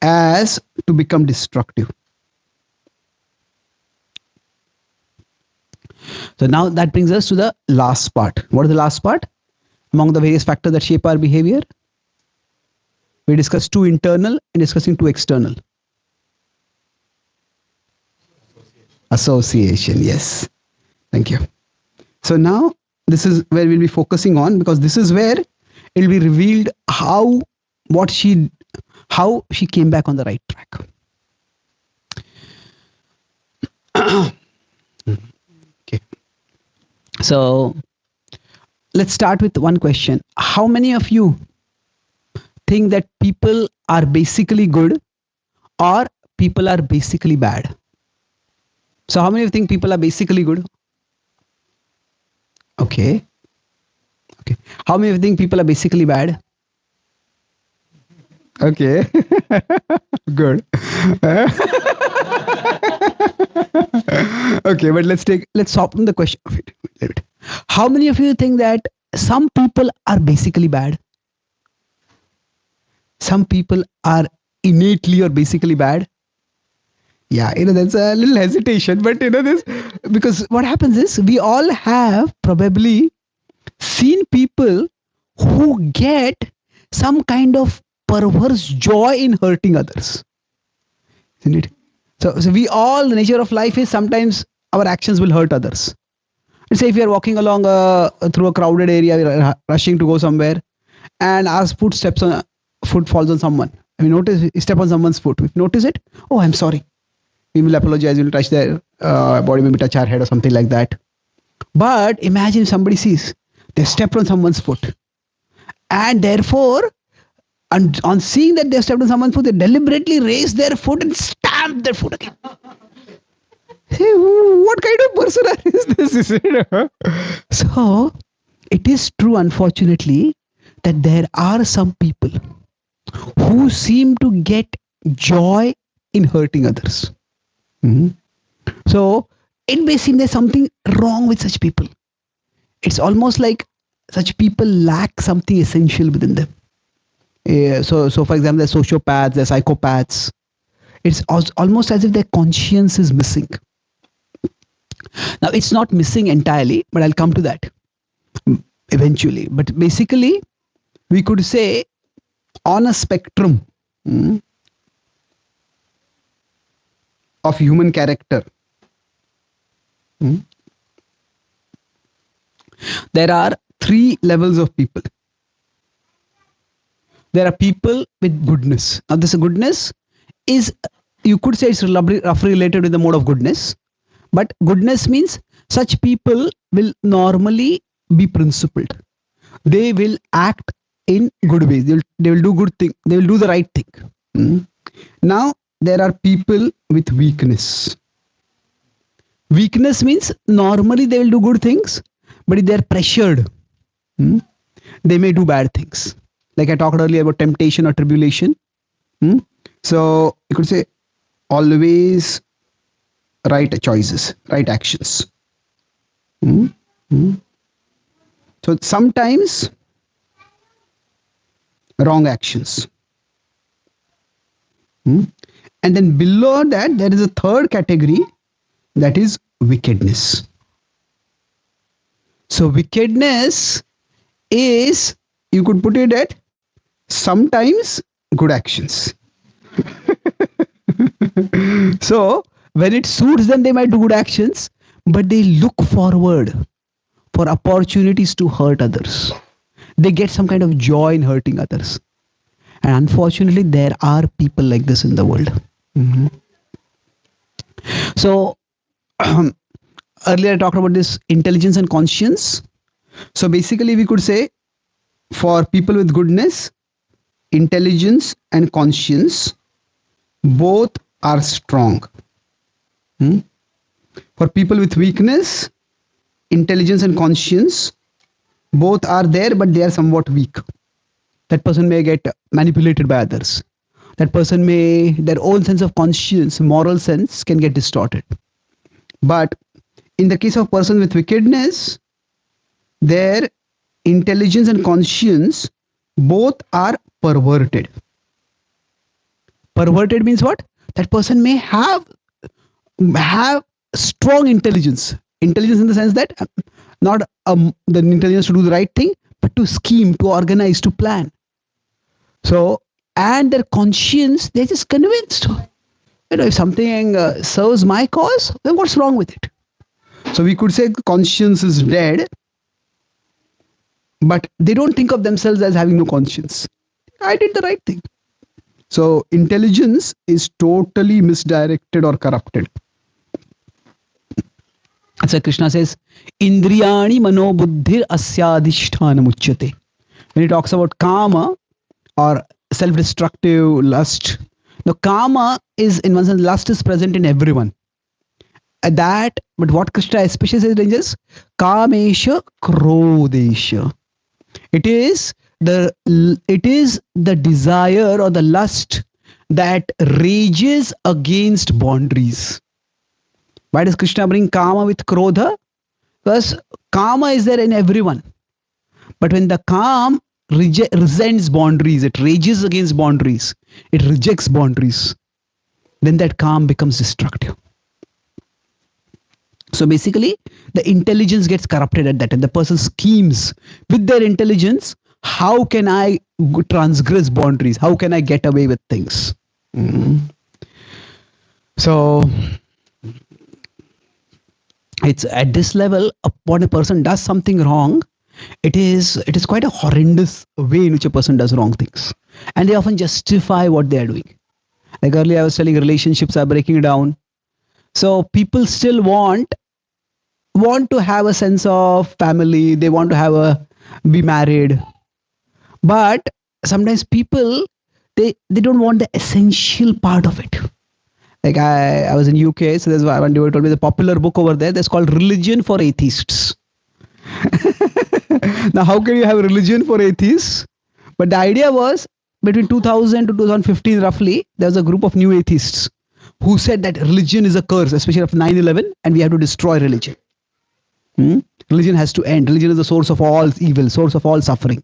as to become destructive. So now that brings us to the last part. What is the last part? Among the various factors that shape our behavior, we discussed two internal and discussing two external. Association, yes. Thank you. So now this is where we'll be focusing on, because this is where it will be revealed how she came back on the right track. Okay. So let's start with one question. How many of you think that people are basically good or people are basically bad? So how many of you think people are basically good? Okay. How many of you think people are basically bad? Okay. Good. Okay, but let's soften the question. Wait. How many of you think that some people are basically bad? Some people are innately or basically bad? Yeah, that's a little hesitation, but this, because what happens is we all have probably seen people who get some kind of perverse joy in hurting others, isn't it? So we all, the nature of life is sometimes our actions will hurt others. Let's say if you are walking along through a crowded area, rushing to go somewhere, and our foot falls on someone. I mean, notice you step on someone's foot. If you notice it, oh, I'm sorry. we will apologize, we'll touch their body, maybe touch our head or something like that. But imagine somebody sees they stepped on someone's foot, and therefore, on seeing that they stepped on someone's foot, they deliberately raise their foot and stamp their foot again. Hey, what kind of person is this? So, it is true, unfortunately, that there are some people who seem to get joy in hurting others. Mhm. So, it may seem there's something wrong with such people. It's almost like such people lack something essential within them. So for example, they're sociopaths, they're psychopaths. It's almost as if their conscience is missing. Now, it's not missing entirely, but I'll come to that eventually. But basically, we could say on a spectrum of human character, there are 3 levels of people. There are people with goodness. Now, this goodness is, you could say, it's roughly related with the mode of goodness. But goodness means such people will normally be principled. They will act in good ways. They will do good thing. They will do the right thing. Now, there are people with weakness. Weakness means normally they will do good things, but if they are pressured, they may do bad things. Like I talked earlier about temptation or tribulation. So you could say always right choices, right actions. So sometimes wrong actions. And then below that, there is a third category, that is wickedness. So wickedness is, you could put it at sometimes good actions. So when it suits them, they might do good actions, but they look forward for opportunities to hurt others. They get some kind of joy in hurting others. And unfortunately, there are people like this in the world. So earlier I talked about this intelligence and conscience. So basically we could say for people with goodness, intelligence and conscience both are strong. For people with weakness, intelligence and conscience both are there, but they are somewhat weak. That person may get manipulated by others. That person may, their own sense of conscience, moral sense can get distorted. But in the case of person with wickedness, their intelligence and conscience both are perverted. Perverted means what? That person may have strong intelligence. Intelligence in the sense that not the intelligence to do the right thing, but to scheme, to organize, to plan. So, and their conscience, they're just convinced. If something serves my cause, then what's wrong with it? So we could say conscience is dead, but they don't think of themselves as having no conscience. I did the right thing. So intelligence is totally misdirected or corrupted. So Krishna says, Indriyani mano buddhir asyadhisthana muchyate. When he talks about kama or self-destructive lust, now kama is, in one sense, lust is present in everyone. But what Krishna especially says is kamesha krodesha. It is the desire or the lust that rages against boundaries. Why does Krishna bring kama with krodha? Because kama is there in everyone. But when the kam resents boundaries, it rages against boundaries, it rejects boundaries, then that kam becomes destructive. So basically, the intelligence gets corrupted at that time. The person schemes with their intelligence, how can I transgress boundaries? How can I get away with things? So it's at this level, when a person does something wrong, it is quite a horrendous way in which a person does wrong things. And they often justify what they are doing. Like earlier I was telling, relationships are breaking down. So people still want to have a sense of family. They want to have a be married, but sometimes people they don't want the essential part of it. Like I was in UK, so there's one devotee told me the popular book over there. That's called Religion for Atheists. Now, how can you have religion for atheists? But the idea was between 2000 to 2015, roughly, there was a group of new atheists who said that religion is a curse, especially after 9/11, and we have to destroy religion. Religion has to end. Religion is the source of all evil, source of all suffering.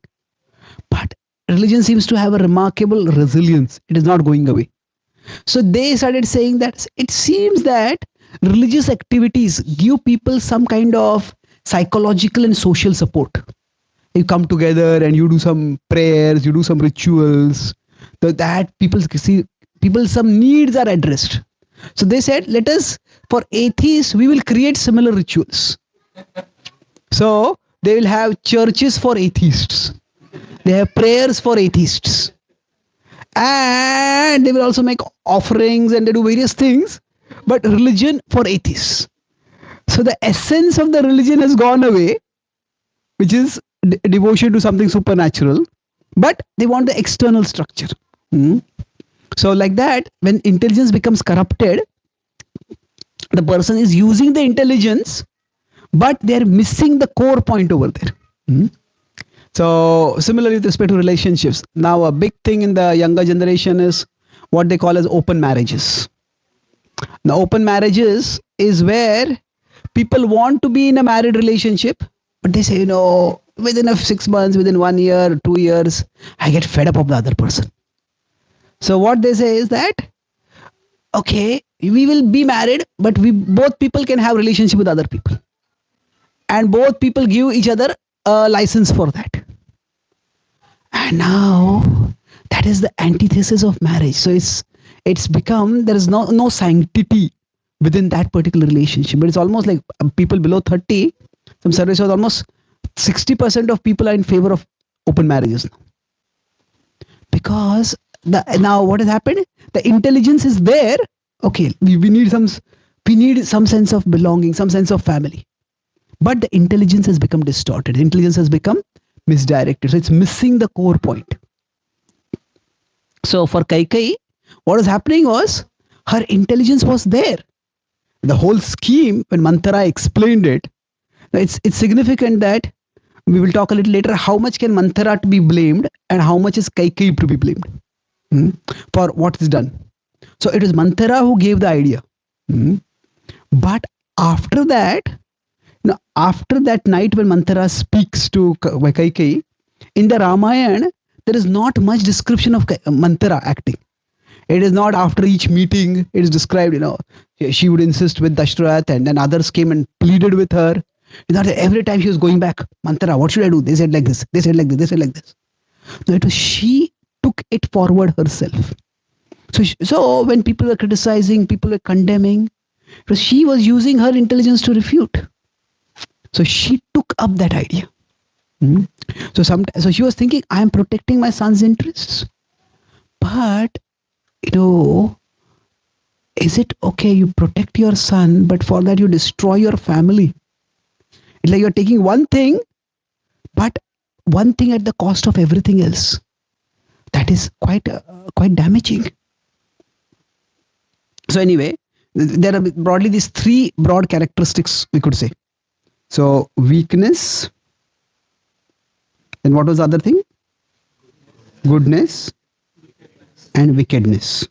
But religion seems to have a remarkable resilience. It is not going away. So they started saying that it seems that religious activities give people some kind of psychological and social support. You come together and you do some prayers, you do some rituals, so that people see people some needs are addressed. So they said, let us for atheists we will create similar rituals. So they will have churches for atheists. They have prayers for atheists. And they will also make offerings and they do various things, but religion for atheists. So the essence of the religion has gone away, which is devotion to something supernatural, but they want the external structure. So like that, when intelligence becomes corrupted, the person is using the intelligence, but they're missing the core point over there. So similarly with respect to relationships, now a big thing in the younger generation is what they call as open marriages. Now open marriages is where people want to be in a married relationship, but they say, within 6 months, within 1 year, 2 years, I get fed up of the other person. So what they say is that, okay, we will be married, but we both people can have relationship with other people. And both people give each other a license for that. And now that is the antithesis of marriage. So it's become there is no sanctity within that particular relationship. But it's almost like people below 30, some surveys was almost 60% of people are in favor of open marriages now. Because now what has happened? The intelligence is there. Okay, we need some sense of belonging, some sense of family. But the intelligence has become distorted. Intelligence has become misdirected. So it's missing the core point. So for Kaikai, what was happening was her intelligence was there. The whole scheme, when Manthara explained it, it's significant that we will talk a little later how much can Manthara to be blamed and how much is Kaikai to be blamed for what is done. So it is Manthara who gave the idea. But after that, after that night when Manthara speaks to Kaikai, in the Ramayana, there is not much description of Manthara acting. It is not after each meeting, it is described, she would insist with Dashrath and then others came and pleaded with her. Not every time she was going back, Manthara, what should I do? They said like this, they said like this, they said like this. No, it was she took it forward herself. So when people were criticizing, people were condemning, she was using her intelligence to refute. So she took up that idea. So she was thinking, I am protecting my son's interests. But, is it okay you protect your son, but for that you destroy your family? It's like you're taking one thing, but one thing at the cost of everything else. That is quite damaging. So anyway, there are broadly these three broad characteristics we could say. So weakness, then what was the other thing? Goodness and wickedness.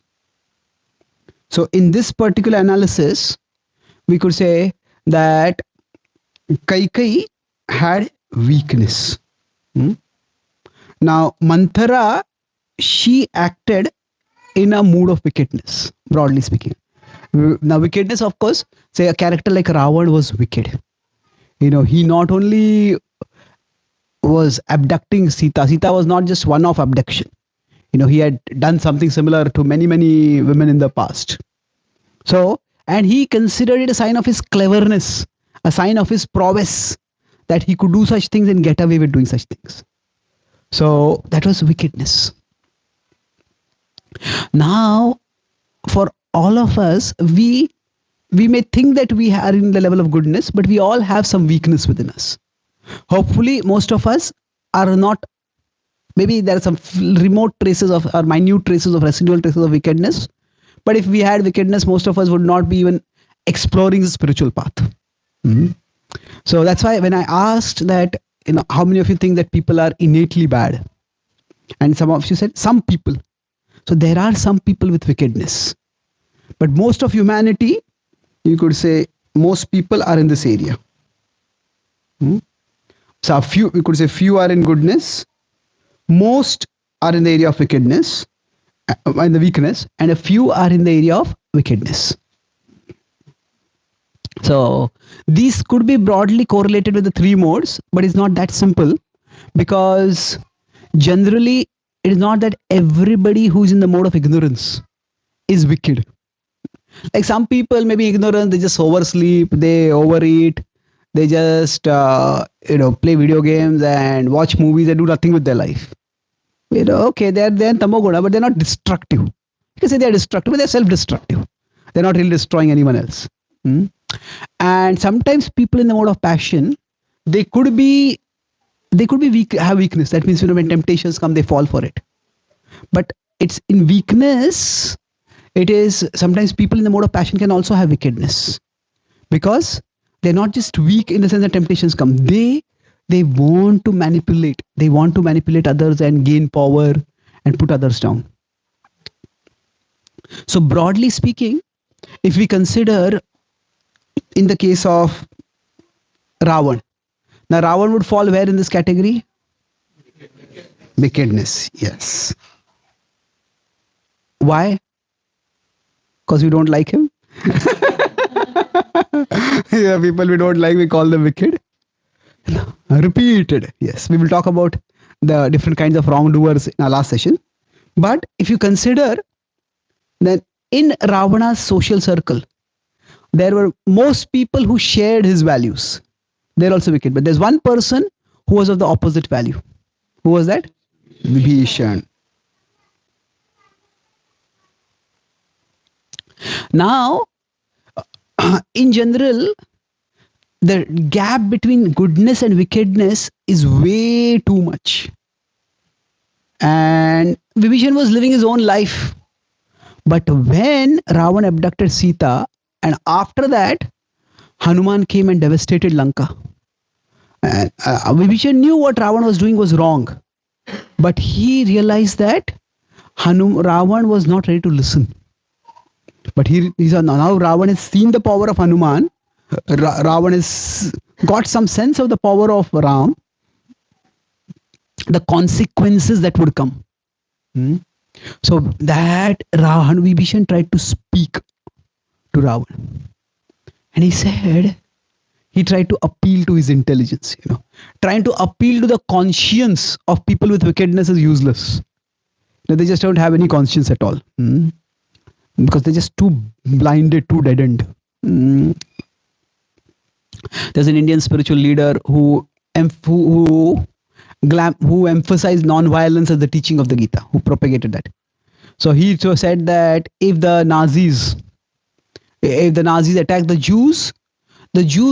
So in this particular analysis, we could say that Kaikai had weakness. Now Manthara, she acted in a mood of wickedness, broadly speaking. Now wickedness, of course, say a character like Ravan was wicked. He not only was abducting Sita. Sita was not just one off abduction. He had done something similar to many, many women in the past. So, and he considered it a sign of his cleverness, a sign of his prowess, that he could do such things and get away with doing such things. So that was wickedness. Now, for all of us, we we may think that we are in the level of goodness, but we all have some weakness within us. Hopefully, most of us are not. Maybe there are some remote traces of or minute traces of residual traces of wickedness. But if we had wickedness, most of us would not be even exploring the spiritual path. Mhm. So that's why when I asked that, how many of you think that people are innately bad? And some of you said some people. So there are some people with wickedness. But most of humanity, you could say most people are in this area. Hmm? So a few, you could say few are in goodness, most are in the area of wickedness, in the weakness, and a few are in the area of wickedness. So these could be broadly correlated with the three modes, but it's not that simple, because generally it is not that everybody who's in the mode of ignorance is wicked. Like some people may be ignorant, they just oversleep, they overeat, they just play video games and watch movies and do nothing with their life. Okay, they're tamoguna, but they're not destructive. You can say they're destructive, but they're self-destructive. They're not really destroying anyone else. Hmm? And sometimes people in the mode of passion, they could be weak, have weakness. That means when temptations come, they fall for it. But it's in weakness. It is sometimes people in the mode of passion can also have wickedness, because they're not just weak in the sense that temptations come. They want to manipulate. They want to manipulate others and gain power and put others down. So broadly speaking, if we consider in the case of Ravan, now Ravan would fall where in this category? Wickedness. Yes. Why? Because we don't like him. Yeah, people we don't like, we call them wicked. Repeated. Yes, we will talk about the different kinds of wrongdoers in our last session. But if you consider that in Ravana's social circle, there were most people who shared his values. They're also wicked. But there's one person who was of the opposite value. Who was that? Vibhishan. Now, in general, the gap between goodness and wickedness is way too much. And Vibhishan was living his own life. But when Ravan abducted Sita, and after that, Hanuman came and devastated Lanka. And Vibhishan knew what Ravan was doing was wrong. But he realized that Ravan was not ready to listen. But now Ravan has seen the power of Hanuman. Ravan has got some sense of the power of Ram, the consequences that would come. So that Vibhishan tried to speak to Ravan. And he tried to appeal to his intelligence. Trying to appeal to the conscience of people with wickedness is useless. They just don't have any conscience at all. Because they're just too blinded, too deadened. There's an Indian spiritual leader who emphasized non-violence as the teaching of the Gita, who propagated that. So he said that if the Nazis attack the Jews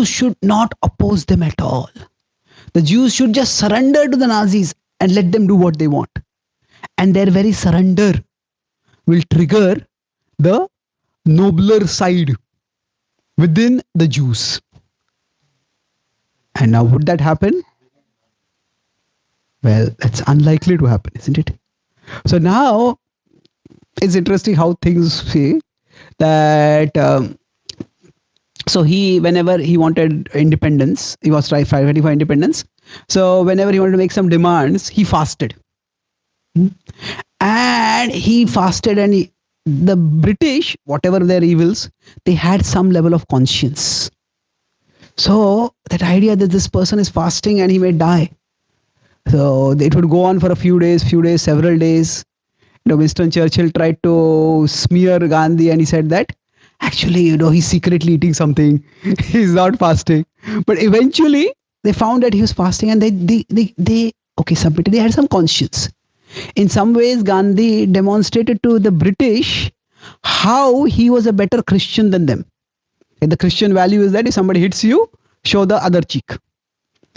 should not oppose them at all. The Jews should just surrender to the Nazis and let them do what they want. And their very surrender will trigger the nobler side within the Jews. And now would that happen? Well, that's unlikely to happen, isn't it? So now it's interesting how things say that so whenever he wanted independence, he was fighting for independence. So whenever he wanted to make some demands, he fasted. And he fasted, and the British, whatever their evils, they had some level of conscience. So that idea that this person is fasting and he may die. So it would go on for a few days, several days. Winston Churchill tried to smear Gandhi, and he said that actually, he's secretly eating something. He's not fasting. But eventually they found that he was fasting, and they submitted. They had some conscience. In some ways, Gandhi demonstrated to the British how he was a better Christian than them. And the Christian value is that if somebody hits you, show the other cheek.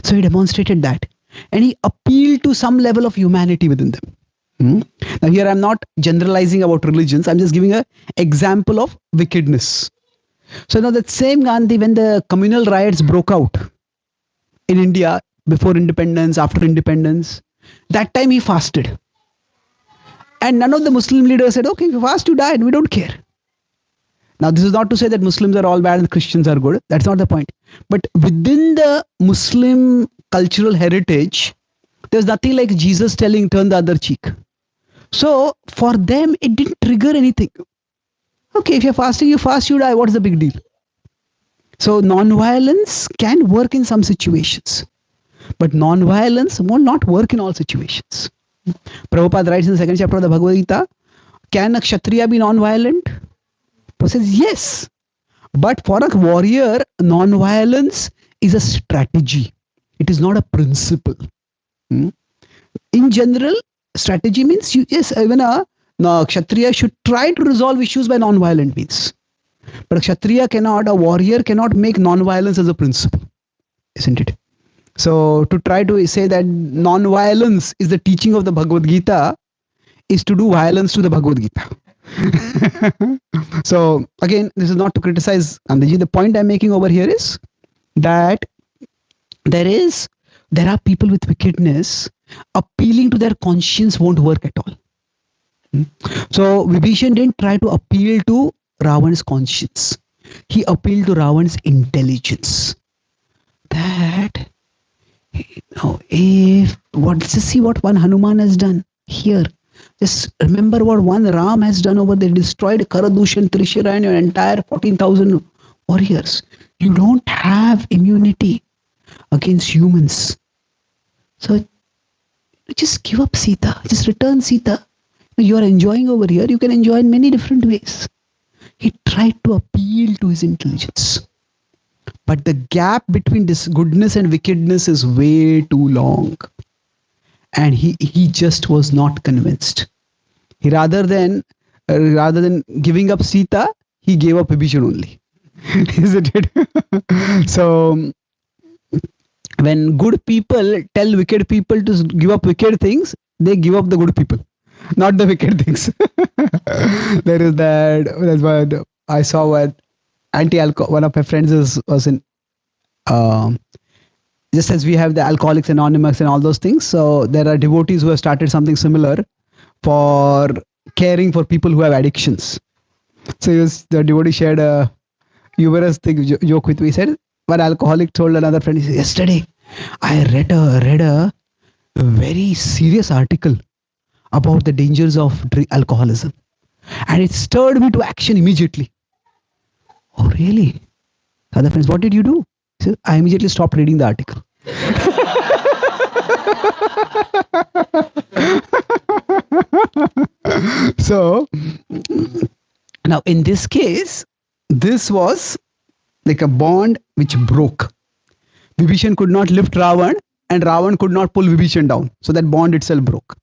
So he demonstrated that. And he appealed to some level of humanity within them. Now here I'm not generalizing about religions. I'm just giving an example of wickedness. So now that same Gandhi, when the communal riots broke out in India, before independence, after independence, that time he fasted. And none of the Muslim leaders said, okay, if you fast, you die, and we don't care. Now, this is not to say that Muslims are all bad and Christians are good. That's not the point. But within the Muslim cultural heritage, there's nothing like Jesus telling, turn the other cheek. So, for them, it didn't trigger anything. Okay, if you're fasting, you fast, you die. What's the big deal? So, non-violence can work in some situations. But non-violence will not work in all situations. Prabhupada writes in the second chapter of the Bhagavad Gita, can a Kshatriya be non-violent? Prabhupada says, yes. But for a warrior, non-violence is a strategy. It is not a principle. In general, strategy means, yes, even a Kshatriya should try to resolve issues by non-violent means. But a Kshatriya cannot, a warrior cannot make non-violence as a principle. Isn't it? So to try to say that non-violence is the teaching of the Bhagavad Gita is to do violence to the Bhagavad Gita. So again, this is not to criticize Gandhiji. The point I'm making over here is that there are people with wickedness. Appealing to their conscience won't work at all. So Vibhishan didn't try to appeal to Ravan's conscience. He appealed to Ravan's intelligence. That just see what one Hanuman has done here. Just remember what one Ram has done over there. Destroyed Karadushan, Trishira and your entire 14,000 warriors. You don't have immunity against humans. So just give up Sita. Just return Sita. You are enjoying over here. You can enjoy in many different ways. He tried to appeal to his intelligence. But the gap between this goodness and wickedness is way too long. And he just was not convinced. He rather than giving up Sita, he gave up Vibhishan only. Isn't it? So when good people tell wicked people to give up wicked things, they give up the good people, not the wicked things. There is that. That's what I saw. What anti-alcohol. One of my friends was in. Just as we have the Alcoholics Anonymous and all those things, so there are devotees who have started something similar for caring for people who have addictions. So the devotee shared a humorous thing, joke with me. He said, one alcoholic told another friend, he said, yesterday I read a very serious article about the dangers of alcoholism, and it stirred me to action immediately. Oh, really? Other friends, what did you do? So I immediately stopped reading the article. So now in this case, this was like a bond which broke. Vibhishan could not lift Ravan and Ravan could not pull Vibhishan down. So that bond itself broke.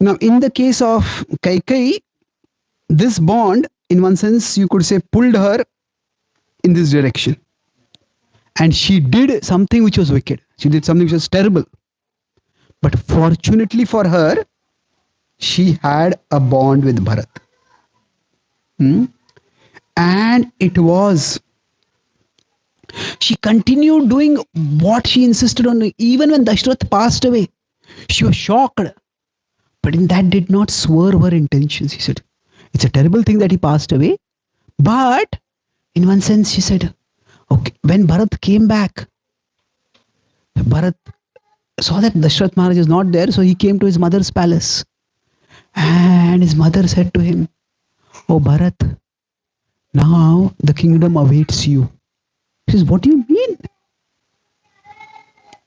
Now in the case of Kaikeyi, this bond in one sense you could say pulled her in this direction. And she did something which was wicked. She did something which was terrible. But fortunately for her, she had a bond with Bharat. And it was, she continued doing what she insisted on. Even when Dashrath passed away, she was shocked. But in that did not swerve her intentions. She said, it's a terrible thing that he passed away. But in one sense, she said, okay, when Bharat came back, Bharat saw that Dashrath Maharaj is not there, so he came to his mother's palace. And his mother said to him, oh Bharat, now the kingdom awaits you. He says, what do you mean?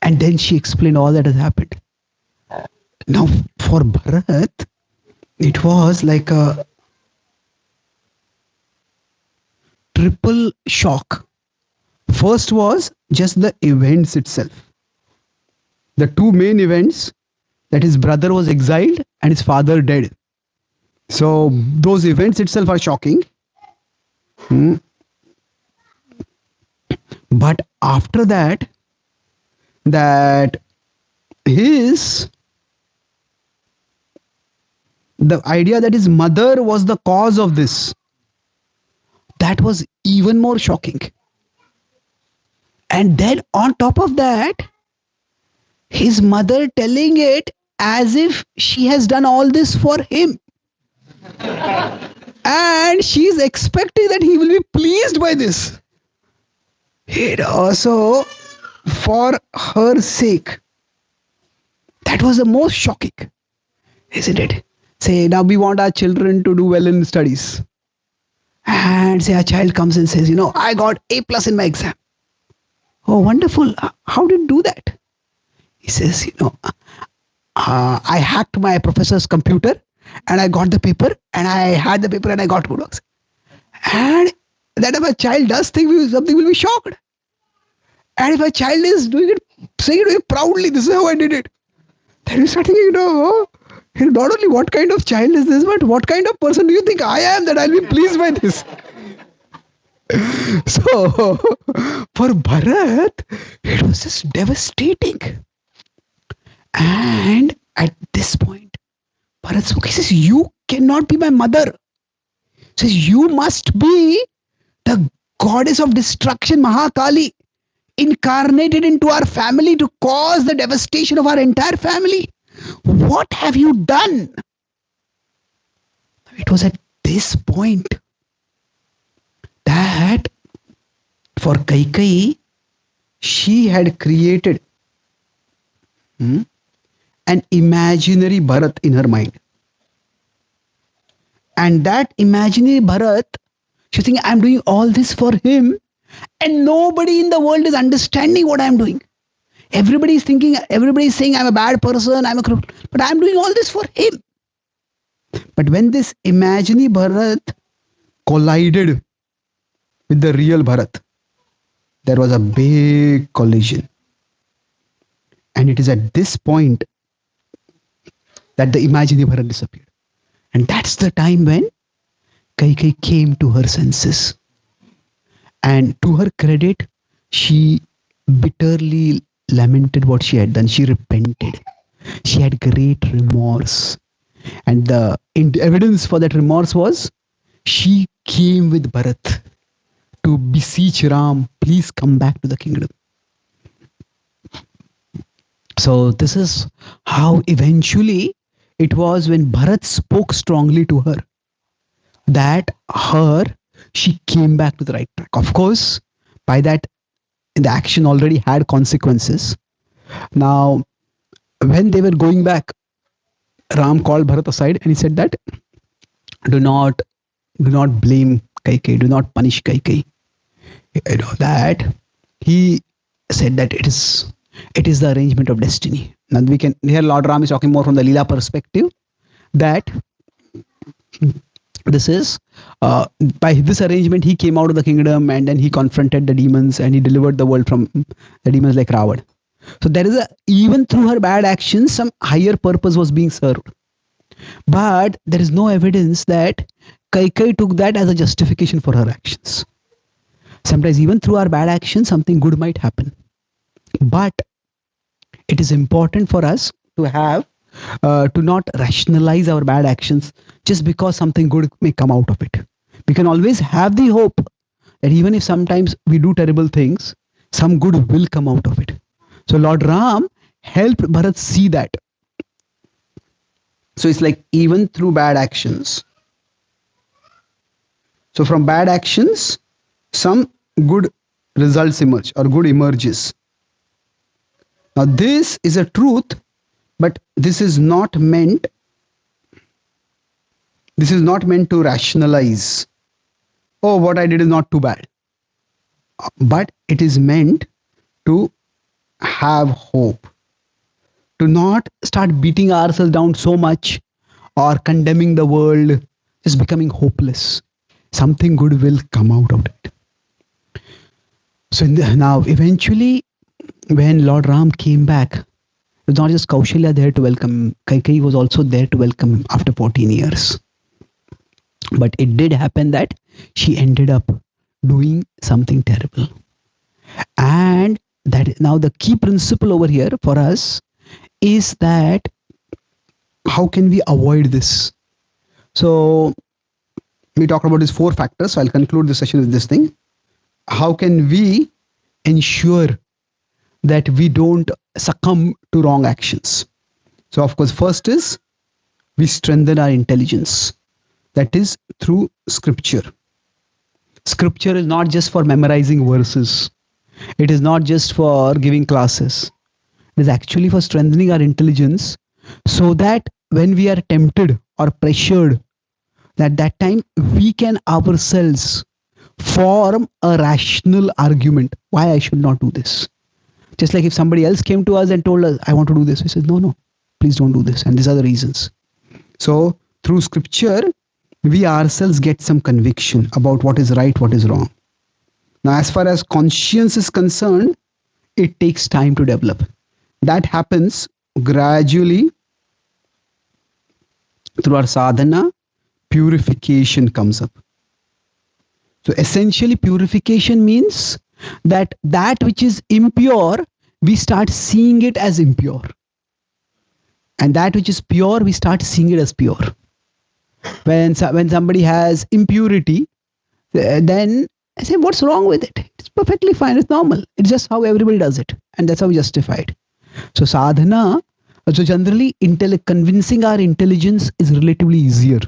And then she explained all that has happened. Now for Bharat, it was like a triple shock. First was just the events itself. The two main events, that his brother was exiled and his father dead. So those events itself are shocking. But after that, his the idea that his mother was the cause of this, that was even more shocking. And then on top of that, his mother telling it as if she has done all this for him. And she is expecting that he will be pleased by this. It also, for her sake, that was the most shocking, isn't it? Say, now we want our children to do well in studies. And say a child comes and says, I got A plus in my exam. Oh, wonderful. How did you do that? He says, I hacked my professor's computer and I got the paper and I had the paper and I got good marks. And that if a child does something will be shocked. And if a child is doing it, saying it very proudly, this is how I did it. Then you start thinking, not only what kind of child is this, but what kind of person do you think I am that I'll be pleased by this? So, for Bharat, it was just devastating. And at this point, Bharat says, you cannot be my mother. He says, you must be the goddess of destruction, Mahakali, incarnated into our family to cause the devastation of our entire family. What have you done? It was at this point that for Kaikeyi, she had created an imaginary Bharat in her mind. And that imaginary Bharat, she thinking, I'm doing all this for him, and nobody in the world is understanding what I'm doing. Everybody is saying I'm a bad person, I'm a crook, but I'm doing all this for him. But when this imaginary Bharat collided with the real Bharat, there was a big collision. And it is at this point that the imaginary Bharat disappeared. And that's the time when Kaikeyi came to her senses. And to her credit, she bitterly lamented what she had done. She repented. She had great remorse. And the evidence for that remorse was she came with Bharat to beseech Ram, please come back to the kingdom. So this is how eventually it was when Bharat spoke strongly to her that she came back to the right track. Of course, by that, the action already had consequences. Now, when they were going back, Ram called Bharat aside and he said that do not blame Kaikeyi, do not punish Kaikeyi. That he said that it is the arrangement of destiny. Now we can here Lord Ram is talking more from the Leela perspective, that this is by this arrangement he came out of the kingdom and then he confronted the demons and he delivered the world from the demons like Ravan. So there is even through her bad actions some higher purpose was being served. But there is no evidence that Kaikeyi took that as a justification for her actions. Sometimes even through our bad actions something good might happen. But it is important for us to have to not rationalize our bad actions just because something good may come out of it. We can always have the hope that even if sometimes we do terrible things, some good will come out of it. So Lord Ram helped Bharat see that. So it's like even through bad actions. So from bad actions, some good results emerge or good emerges. Now this is a truth, but this is not meant to rationalize. Oh, what I did is not too bad. But it is meant to have hope. To not start beating ourselves down so much or condemning the world, just becoming hopeless. Something good will come out of it. So now eventually when Lord Ram came back, it was not just Kaushalya there to welcome him. Kaikeyi was also there to welcome him after 14 years. But it did happen that she ended up doing something terrible. And that now the key principle over here for us is that how can we avoid this? So we talked about these four factors. So I'll conclude this session with this thing. How can we ensure that we don't succumb to wrong actions? So of course, first is we strengthen our intelligence. That is through scripture. Scripture is not just for memorizing verses. It is not just for giving classes. It is actually for strengthening our intelligence so that when we are tempted or pressured, at that time we can ourselves form a rational argument why I should not do this. Just like if somebody else came to us and told us, I want to do this, we said, no, please don't do this. And these are the reasons. So through scripture, we ourselves get some conviction about what is right, what is wrong. Now, as far as conscience is concerned, it takes time to develop. That happens gradually through our sadhana. Purification comes up. So essentially, purification means that which is impure, we start seeing it as impure. And that which is pure, we start seeing it as pure. When somebody has impurity, then I say, what's wrong with it? It's perfectly fine. It's normal. It's just how everybody does it. And that's how we justify it. So sadhana, so generally convincing our intelligence is relatively easier.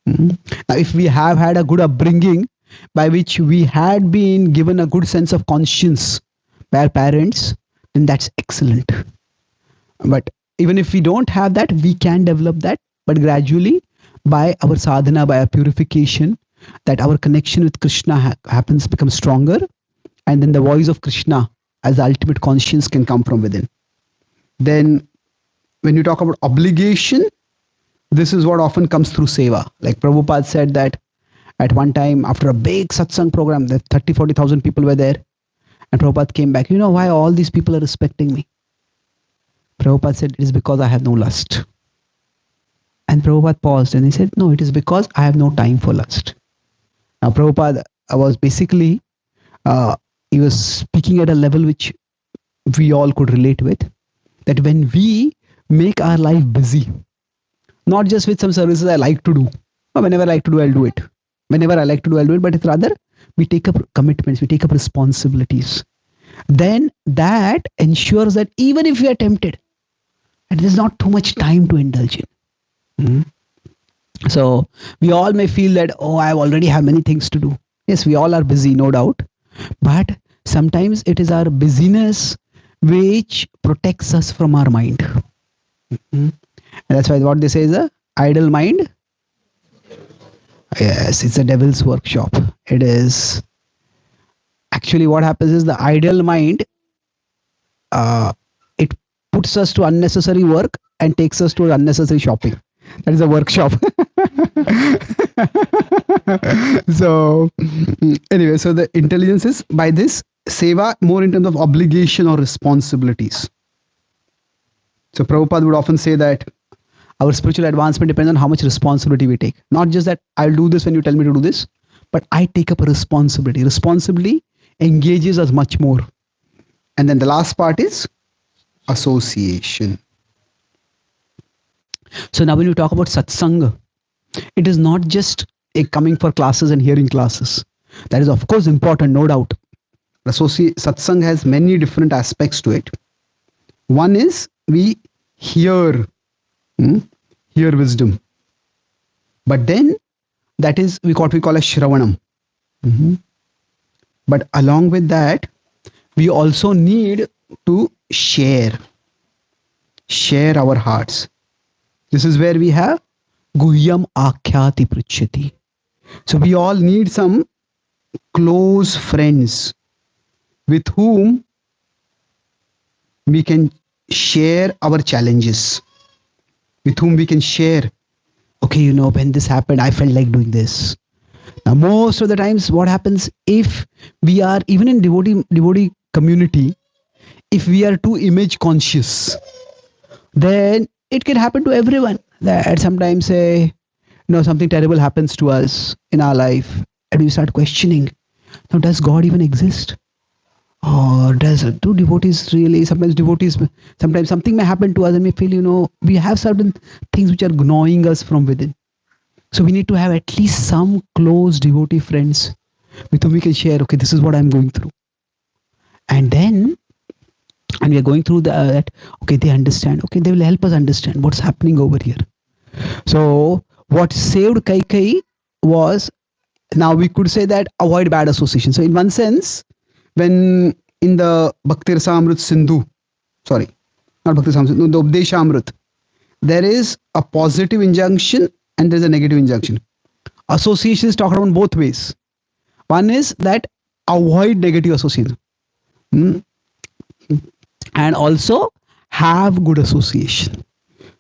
Now, if we have had a good upbringing by which we had been given a good sense of conscience by our parents, then that's excellent. But even if we don't have that, we can develop that. But gradually, by our sadhana, by our purification, that our connection with Krishna becomes stronger. And then the voice of Krishna as the ultimate conscience can come from within. Then when you talk about obligation, this is what often comes through seva. Like Prabhupada said that at one time after a big satsang program, that 30,000-40,000 people were there. And Prabhupada came back, you know why all these people are respecting me? Prabhupada said, it is because I have no lust. And Prabhupada paused and he said, no, it is because I have no time for lust. Now Prabhupada was basically, he was speaking at a level which we all could relate with. That when we make our life busy, not just with some services I like to do, or whenever I like to do, I'll do it. Whenever I like to do, I'll do it. But it's rather, we take up commitments, we take up responsibilities. Then that ensures that even if we are tempted, and there's not too much time to indulge in. So we all may feel that, oh, I already have many things to do. Yes, we all are busy, no doubt. But sometimes it is our busyness which protects us from our mind. And that's why what they say is a idle mind. Yes, it's a devil's workshop. It is. Actually, what happens is the idle mind, it puts us to unnecessary work and takes us to unnecessary shopping. That is a workshop. So anyway, so the intelligence is by this seva more in terms of obligation or responsibilities. So Prabhupada would often say that our spiritual advancement depends on how much responsibility we take. Not just that I'll do this when you tell me to do this, but I take up a responsibility. Responsibility engages us much more. And then the last part is association. So now when you talk about satsanga, it is not just a coming for classes and hearing classes. That is of course important, no doubt. Satsanga has many different aspects to it. One is we hear wisdom. But then that is what we call a shravanam. But along with that, we also need to share our hearts. This is where we have guhyam akhyati pruchyati. So we all need some close friends with whom we can share our challenges, with whom we can share, okay, you know, when this happened, I felt like doing this. Now, most of the times what happens if we are, even in devotee community, if we are too image conscious, then it can happen to everyone. That sometimes something terrible happens to us in our life and we start questioning, now does God even exist? Or do devotees really, sometimes something may happen to us and we feel, we have certain things which are gnawing us from within. So we need to have at least some close devotee friends with whom we can share, okay, this is what I'm going through. And then, and we are going through that, okay, they understand, okay, they will help us understand what's happening over here. So what saved Kaikai was, now we could say that avoid bad association. So in one sense, when in the Bhakti Rasamrut Sindhu, sorry, not Bhakti Rasamrut, no, the Updeshamrut, there is a positive injunction and there is a negative injunction. Association is talked about both ways. One is that avoid negative association. And also have good association.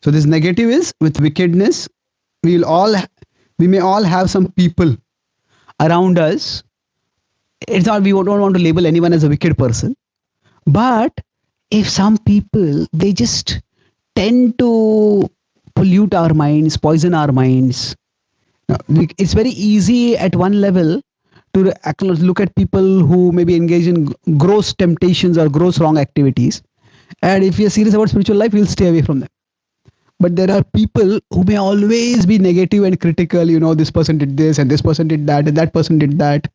So this negative is with wickedness. We may all have some people around us. It's not, we don't want to label anyone as a wicked person, but if some people, they just tend to pollute our minds, poison our minds. Now, it's very easy at one level to look at people who maybe engage in gross temptations or gross wrong activities, and if you're serious about spiritual life, you'll stay away from them. But there are people who may always be negative and critical, this person did this and this person did that and that person did that.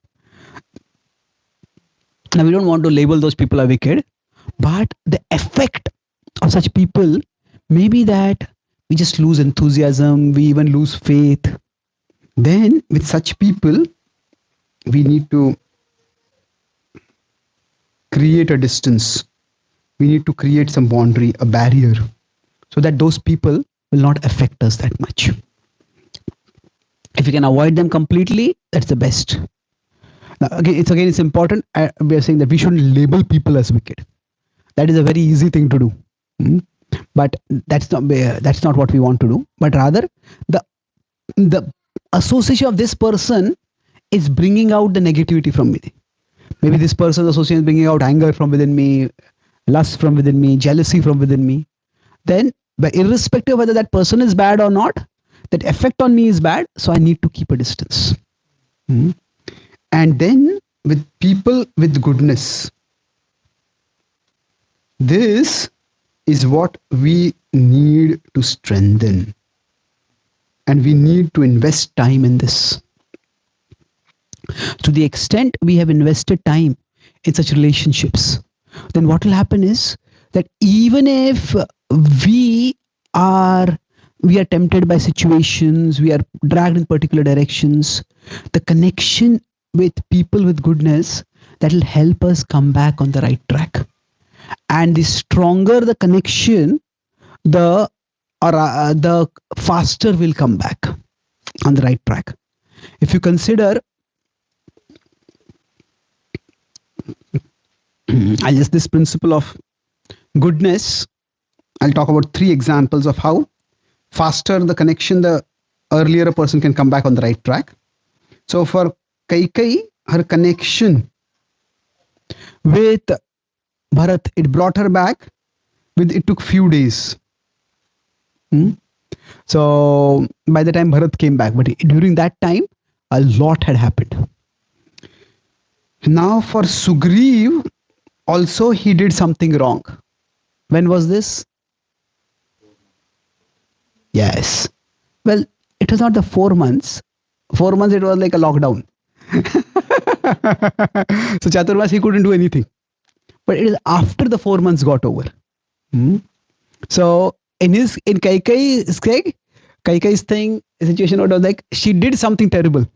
Now we don't want to label those people as wicked, but the effect of such people may be that we just lose enthusiasm, we even lose faith. Then with such people, we need to create a distance. We need to create some boundary, a barrier, so that those people will not affect us that much. If you can avoid them completely, that's the best. Now, it's important. We are saying that we shouldn't label people as wicked. That is a very easy thing to do. But that's not what we want to do. But rather, the association of this person is bringing out the negativity from me. Maybe this person's association is bringing out anger from within me, lust from within me, jealousy from within me. Then, but irrespective of whether that person is bad or not, that effect on me is bad, so I need to keep a distance. And then with people with goodness, this is what we need to strengthen, and we need to invest time in this. To the extent we have invested time in such relationships, then what will happen is that even if we are tempted by situations, we are dragged in particular directions, the connection with people with goodness, that will help us come back on the right track. And the stronger the connection, the faster we'll come back on the right track. If you consider, I'll just this principle of goodness, I'll talk about 3 examples of how faster the connection, the earlier a person can come back on the right track. So for Kaikai, her connection with Bharat, it brought her back it took few days. So by the time Bharat came back, but during that time, a lot had happened. Now for Sugriv, also he did something wrong. When was this? Yes. Well, it was not the 4 months. 4 months, it was like a lockdown. So Chaturmas, he couldn't do anything. But it is after the 4 months got over. So in Kaikai's thing, situation was like she did something terrible.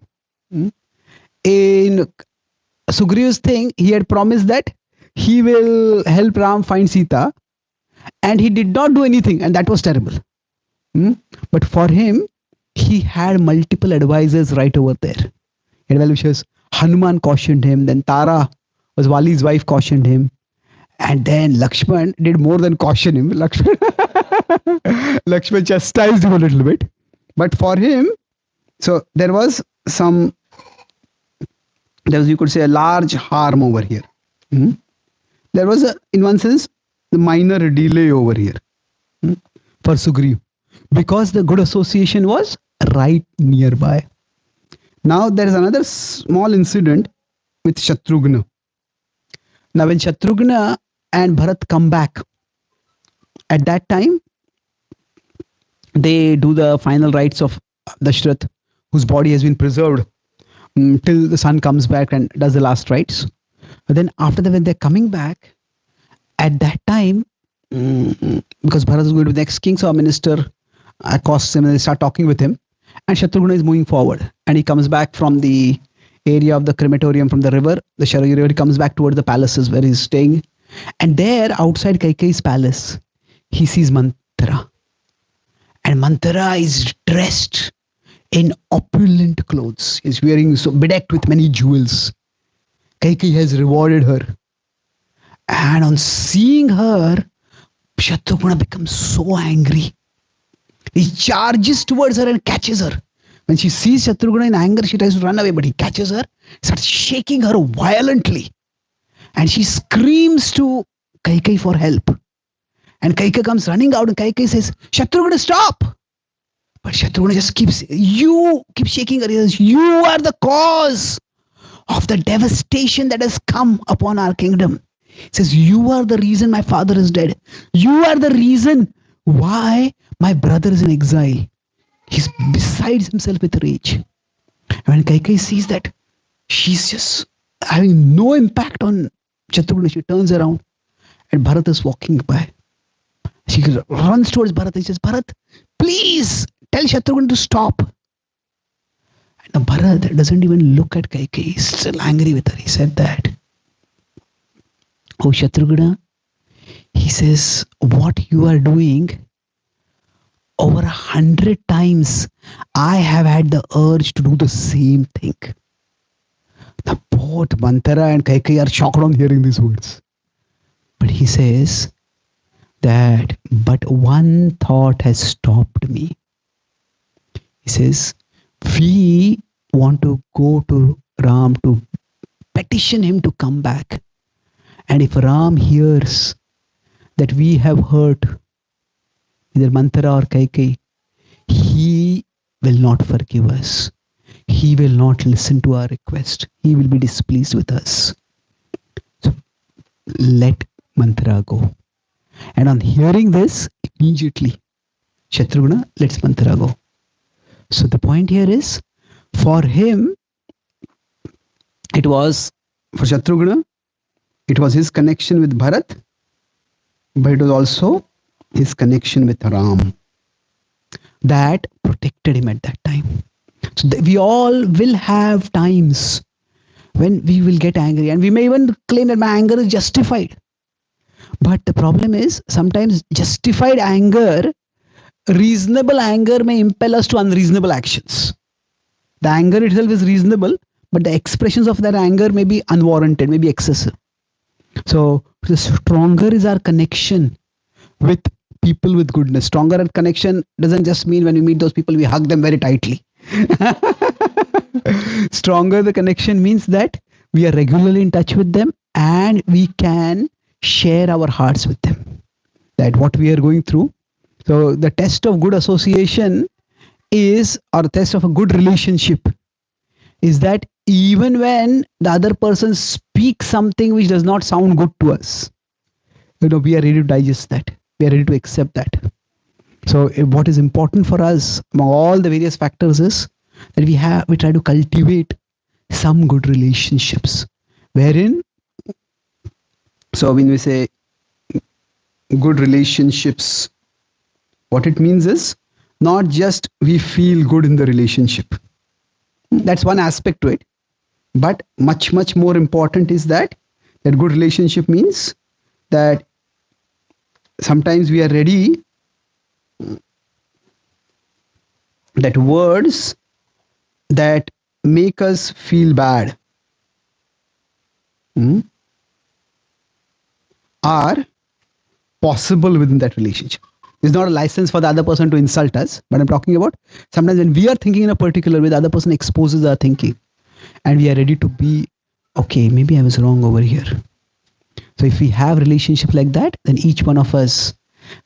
In Sugriv's thing, he had promised that he will help Ram find Sita, and he did not do anything, and that was terrible. But for him, he had multiple advisors right over there. Well-wishers. Hanuman cautioned him, then Tara was Wali's wife, cautioned him, and then Lakshman did more than caution him. Lakshman chastised him a little bit. But for him, so there was, you could say, a large harm over here. There was, in one sense, the minor delay over here for Sugriv, because the good association was right nearby. Now there is another small incident with Shatrughna. Now, when Shatrughna and Bharat come back, at that time, they do the final rites of Dashrath, whose body has been preserved till the son comes back and does the last rites. But then after that, when they're coming back, at that time, because Bharat is going to be the next king, so a minister accosts him and they start talking with him. And Shatrughna is moving forward. And he comes back from the area of the crematorium from the river, the Sharagi river. He comes back towards the palaces where he's staying. And there, outside Kaikeyi's palace, he sees Manthara. And Manthara is dressed in opulent clothes. He's wearing so bedecked with many jewels. Kaikeyi has rewarded her. And on seeing her, Shatrughna becomes so angry. He charges towards her and catches her. When she sees Shatrughna in anger, she tries to run away, but he catches her, starts shaking her violently. And she screams to Kaikeyi for help. And Kaikeyi comes running out and Kaikeyi says, Shatrughna, stop! But Shatrughna just keeps shaking her. He says, you are the cause of the devastation that has come upon our kingdom. He says, you are the reason my father is dead. You are the reason why my brother is in exile. He's besides himself with rage. And when Kaikeyi sees that, she's just having no impact on Shatrughna. She turns around and Bharat is walking by. She runs towards Bharat and says, Bharat, please tell Shatrughna to stop. And Bharat doesn't even look at Kaikeyi. He's still angry with her. He said that, oh Shatrughna, he says, what you are doing, over 100 times I have had the urge to do the same thing. Now both Manthara and Kaikeyi are shocked on hearing these words. But he says that, but one thought has stopped me. He says, we want to go to Ram to petition him to come back. And if Ram hears that we have hurt either Manthara or Kaikeyi, he will not forgive us. He will not listen to our request. He will be displeased with us. So let Manthara go. And on hearing this, immediately Shatrughna lets Manthara go. So the point here is, for him, it was, for Shatrughna, it was his connection with Bharat, but it was also his connection with Ram that protected him at that time. So we all will have times when we will get angry, and we may even claim that my anger is justified. But the problem is, sometimes justified anger, reasonable anger may impel us to unreasonable actions. The anger itself is reasonable, but the expressions of that anger may be unwarranted, may be excessive. So the stronger is our connection with people with goodness. Stronger connection doesn't just mean when we meet those people, we hug them very tightly. Stronger the connection means that we are regularly in touch with them and we can share our hearts with them. That what we are going through. So the test of good association is, or the test of a good relationship is that even when the other person speaks something which does not sound good to us, we are ready to digest that. We are ready to accept that. So what is important for us among all the various factors is that we try to cultivate some good relationships wherein, so when we say good relationships, what it means is not just we feel good in the relationship. That's one aspect to it. But much, much more important is that good relationship means that sometimes we are ready that words that make us feel bad are possible within that relationship. It's not a license for the other person to insult us, but I'm talking about sometimes when we are thinking in a particular way, the other person exposes our thinking and we are ready to be, okay, maybe I was wrong over here. So if we have relationship like that, then each one of us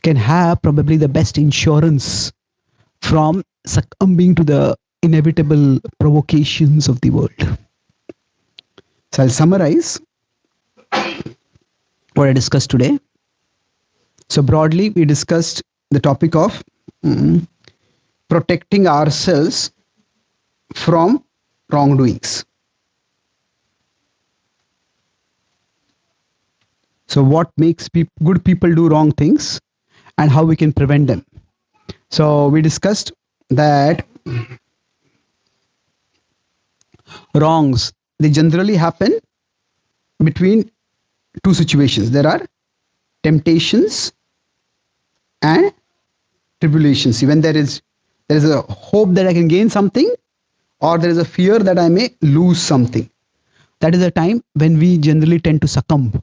can have probably the best insurance from succumbing to the inevitable provocations of the world. So I'll summarize. what I discussed today. So broadly, we discussed the topic of protecting ourselves from wrongdoings. So what makes good people do wrong things and how we can prevent them. So we discussed that wrongs, they generally happen between two situations. There are temptations and tribulations. See, when there is a hope that I can gain something, or there is a fear that I may lose something. That is a time when we generally tend to succumb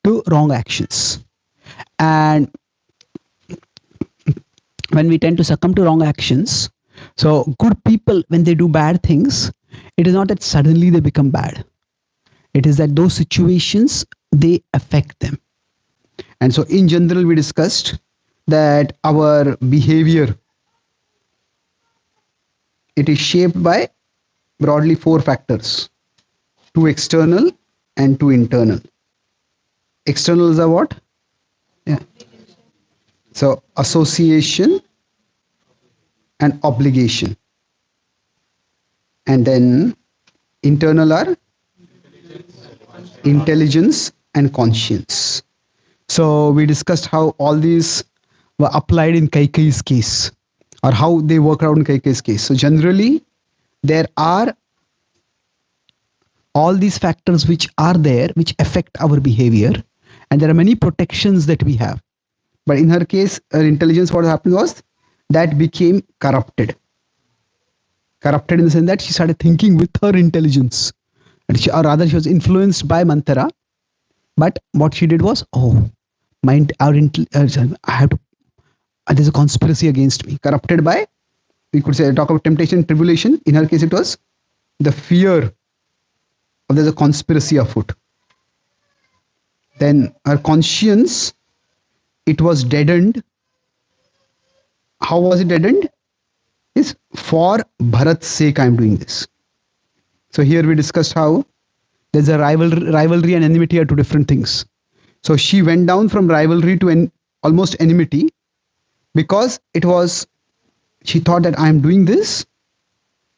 to wrong actions. And when we tend to succumb to wrong actions, so good people, when they do bad things, it is not that suddenly they become bad. It is that those situations, they affect them. And so in general, we discussed that our behavior, it is shaped by broadly 4 factors: 2 external and 2 internal. Externals are what? Yeah. So association and obligation. And then internal are intelligence and conscience. So we discussed how all these were applied in Kaikeyi's case, or how they work out in Kaikeyi's case. So generally, there are all these factors which are there, which affect our behavior, and there are many protections that we have. But in her case, her intelligence, what happened was that became corrupted. Corrupted in the sense that she started thinking with her intelligence, and or rather, she was influenced by Manthara. But what she did was, I have to. There's a conspiracy against me. Corrupted by, we could say, talk about temptation, tribulation. In her case, it was the fear of there's a conspiracy afoot. Then her conscience, it was deadened. How was it deadened? Is for Bharat's sake I am doing this. So here we discussed how there's a rivalry and enmity are two different things. So she went down from rivalry to almost enmity, because she thought that I am doing this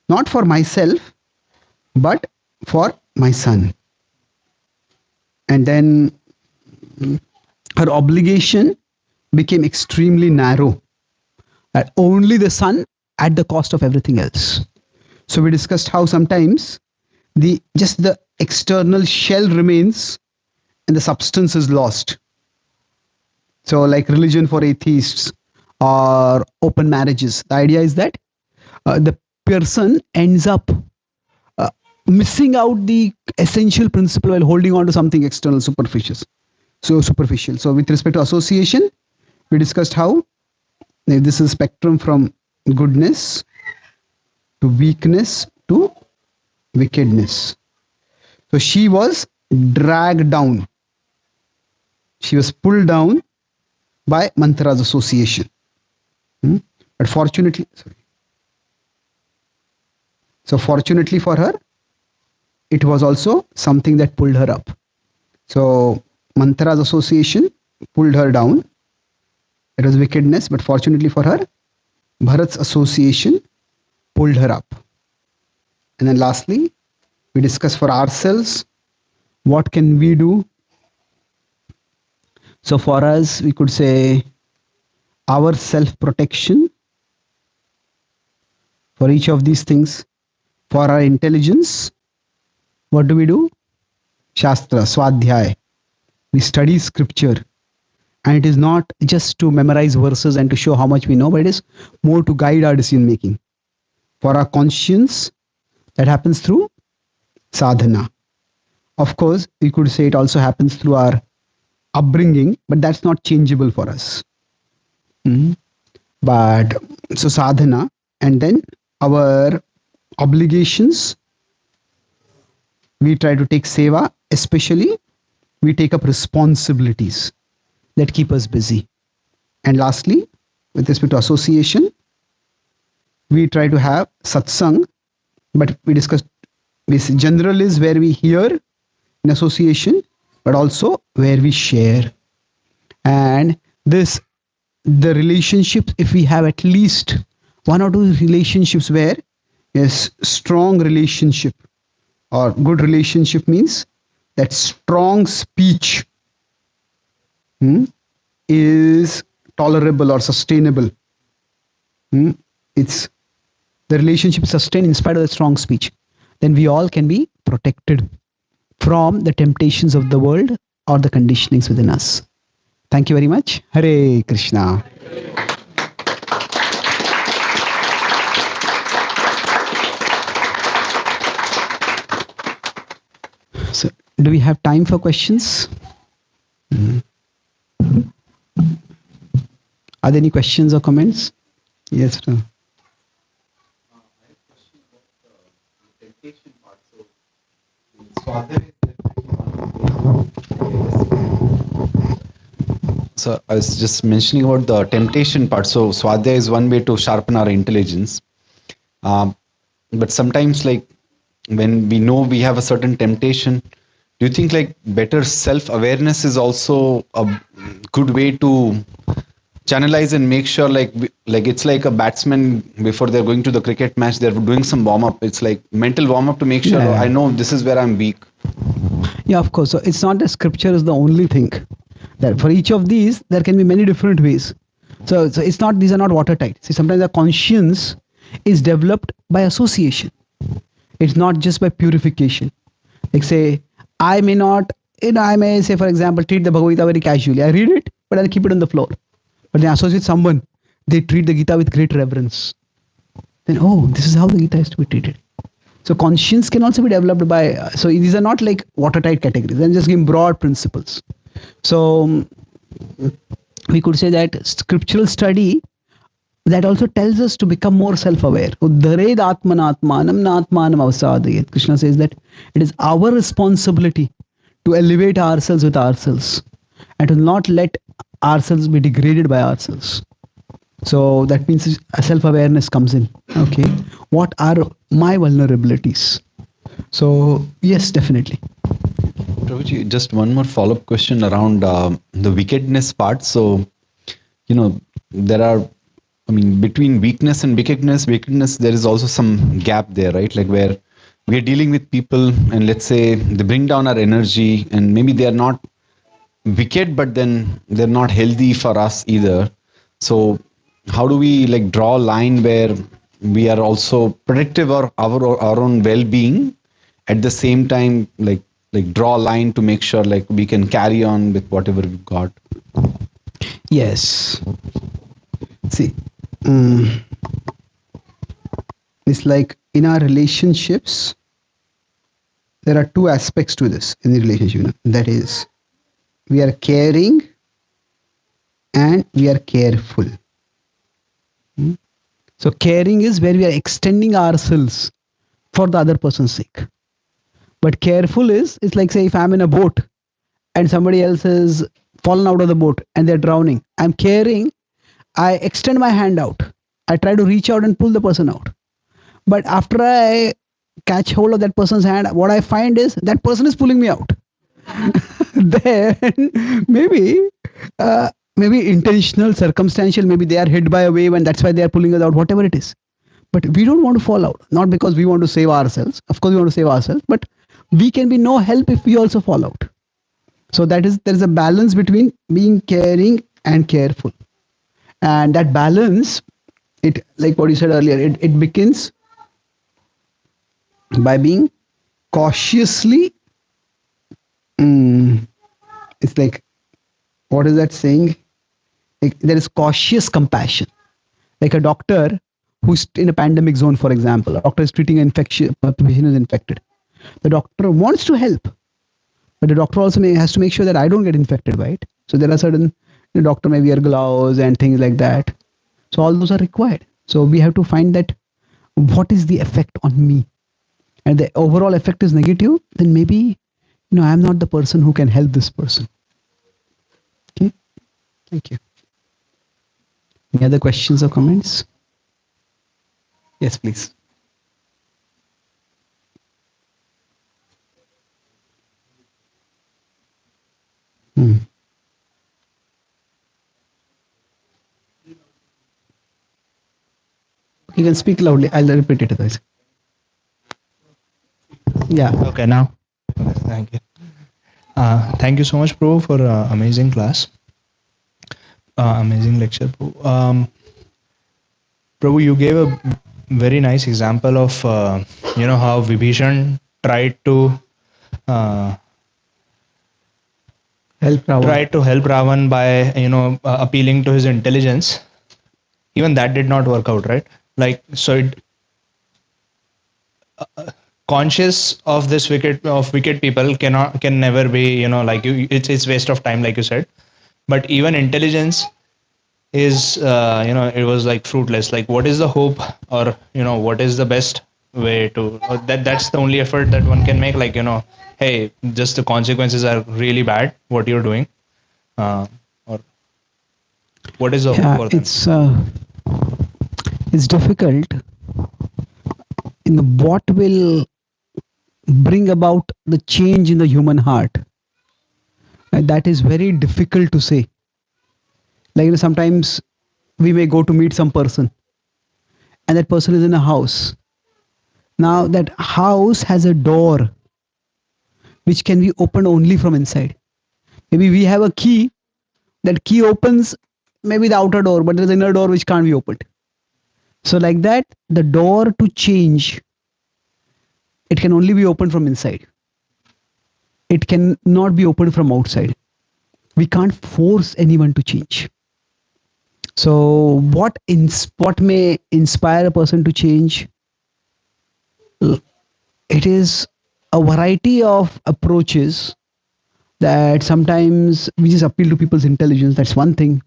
not for myself, but for my son. And then her obligation became extremely narrow, that only the son at the cost of everything else. So we discussed how sometimes just the external shell remains and the substance is lost. So like religion for atheists or open marriages, the idea is that the person ends up missing out the essential principle while holding on to something external, superficial. So with respect to association, we discussed how this is spectrum from goodness to weakness to wickedness. So she was dragged down. She was pulled down by Manthara's association. But fortunately for her, it was also something that pulled her up. So Manthara's association pulled her down. It was wickedness, but fortunately for her, Bharat's association pulled her up. And then lastly, we discuss for ourselves, what can we do? So for us, we could say our self-protection for each of these things. For our intelligence, what do? Shastra, Swadhyay. We study scripture. And it is not just to memorize verses and to show how much we know, but it is more to guide our decision making. For our conscience, that happens through sadhana. Of course, we could say it also happens through our upbringing, but that's not changeable for us. But so sadhana, and then our obligations, we try to take seva, especially we take up responsibilities that keep us busy. And lastly, with respect to association, we try to have satsang, but we discussed this general is where we hear in association, but also where we share. And this, the relationships, if we have at least one or two relationships where, yes, strong relationship or good relationship means that strong speech is tolerable or sustainable. It's the relationship is sustained in spite of the strong speech. Then we all can be protected from the temptations of the world or the conditionings within us. Thank you very much. Hare Krishna. So, do we have time for questions? Are there any questions or comments? Yes, sir. So I was just mentioning about the temptation part. So Swadhyaya is one way to sharpen our intelligence. But sometimes, like when we know we have a certain temptation, do you think like better self-awareness is also a good way to channelize and make sure like it's like a batsman before they're going to the cricket match, they're doing some warm-up. It's like mental warm-up to make sure, Yeah. I know this is where I'm weak. Yeah, of course. So it's not that scripture is the only thing. That for each of these, there can be many different ways. So it's not, these are not watertight. See, sometimes the conscience is developed by association. It's not just by purification. Like say, I may not, I may say, for example, treat the Bhagavad Gita very casually. I read it, but I'll keep it on the floor. But then I associate someone, they treat the Gita with great reverence. Then, oh, this is how the Gita is to be treated. So conscience can also be developed by, so these are not like watertight categories. I'm just giving broad principles. So we could say that scriptural study that also tells us to become more self-aware. Uddhared atmanatmanam natmanam avasadayet. Krishna says that it is our responsibility to elevate ourselves with ourselves and to not let ourselves be degraded by ourselves. So that means self-awareness comes in. Okay, what are my vulnerabilities? So yes, definitely. Prabhuji, just one more follow-up question around the wickedness part. So, there are, between weakness and wickedness, there is also some gap there, right? Like where we are dealing with people and let's say they bring down our energy and maybe they are not wicked, but then they're not healthy for us either. So how do we like draw a line where we are also protective of our own well-being at the same time, like draw a line to make sure like we can carry on with whatever we've got? Yes. See, it's like in our relationships, there are two aspects to this in the relationship. That is, we are caring and we are careful. So caring is where we are extending ourselves for the other person's sake. But careful is, it's like say if I'm in a boat and somebody else has fallen out of the boat and they're drowning. I'm caring, I extend my hand out. I try to reach out and pull the person out. But after I catch hold of that person's hand, what I find is that person is pulling me out. Then maybe maybe intentional, circumstantial, maybe they are hit by a wave and that's why they are pulling us out, whatever it is. But we don't want to fall out, not because we want to save ourselves. Of course we want to save ourselves, but we can be no help if we also fall out. So that is, there is a balance between being caring and careful. And that balance, it, like what you said earlier, it begins by being cautiously, it's like, what is that saying? Like, there is cautious compassion. Like a doctor who's in a pandemic zone, for example, a doctor is treating an infection, a patient is infected. The doctor wants to help, but the doctor also has to make sure that I don't get infected by it. So there are certain, the doctor may wear gloves and things like that. So all those are required. So we have to find that what is the effect on me, and the overall effect is negative, then maybe I'm not the person who can help this person. Okay, thank you. Any other questions or comments? Yes, please. You can speak loudly. I'll repeat it otherwise. Yeah. Okay, now. Okay, thank you. Thank you so much, Prabhu, for amazing class, amazing lecture, Prabhu. Prabhu, you gave a very nice example of how Vibhishan uh, Help Ravan. tried to help Ravan by appealing to his intelligence. Even that did not work out, right? Like so, conscious of this wicked people can never be like you. It's waste of time, like you said. But even intelligence is it was like fruitless. Like what is the hope, or what is the best way to that's the only effort that one can make, like hey, just the consequences are really bad what you're doing, or what is the hope Yeah, for them? it's difficult. In what will bring about the change in the human heart, and that is very difficult to say. Like sometimes we may go to meet some person, and that person is in a house. Now that house has a door which can be opened only from inside. Maybe we have a key, that key opens maybe the outer door, but there's an inner door which can't be opened. So like that, the door to change, it can only be opened from inside. It can not be opened from outside. We can't force anyone to change. So what may inspire a person to change? It is a variety of approaches. That sometimes we just appeal to people's intelligence. That's one thing.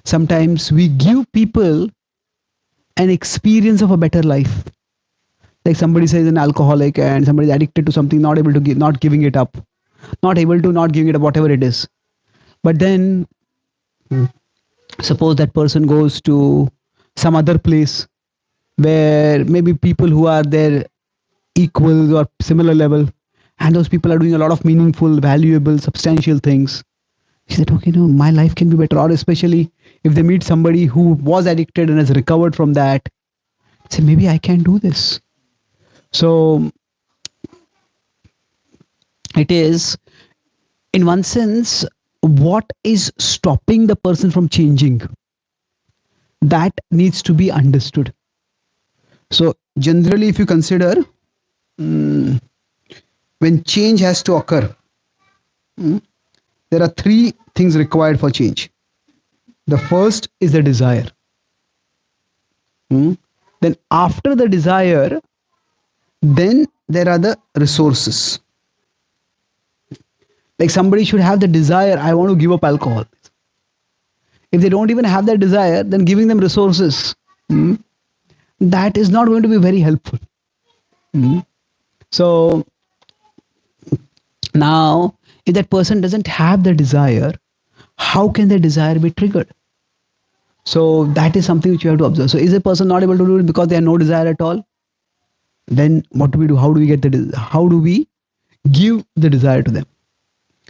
Sometimes we give people an experience of a better life. Like somebody says an alcoholic and somebody is addicted to something, not able to give, not giving it up, not giving it up, whatever it is. But then suppose that person goes to some other place where maybe people who are there equal or similar level, and those people are doing a lot of meaningful, valuable, substantial things. He said, okay, no, my life can be better. Or especially if they meet somebody who was addicted and has recovered from that, say, maybe I can do this. So it is, in one sense, what is stopping the person from changing? That needs to be understood. So generally, if you consider when change has to occur, there are three things required for change. The first is the desire. Then after the desire, then there are the resources. Like somebody should have the desire, I want to give up alcohol. If they don't even have that desire, then giving them resources, that is not going to be very helpful. So now, if that person doesn't have the desire, how can the desire be triggered? So that is something which you have to observe. So is a person not able to do it because they have no desire at all? Then what do we do? How do we get how do we give the desire to them?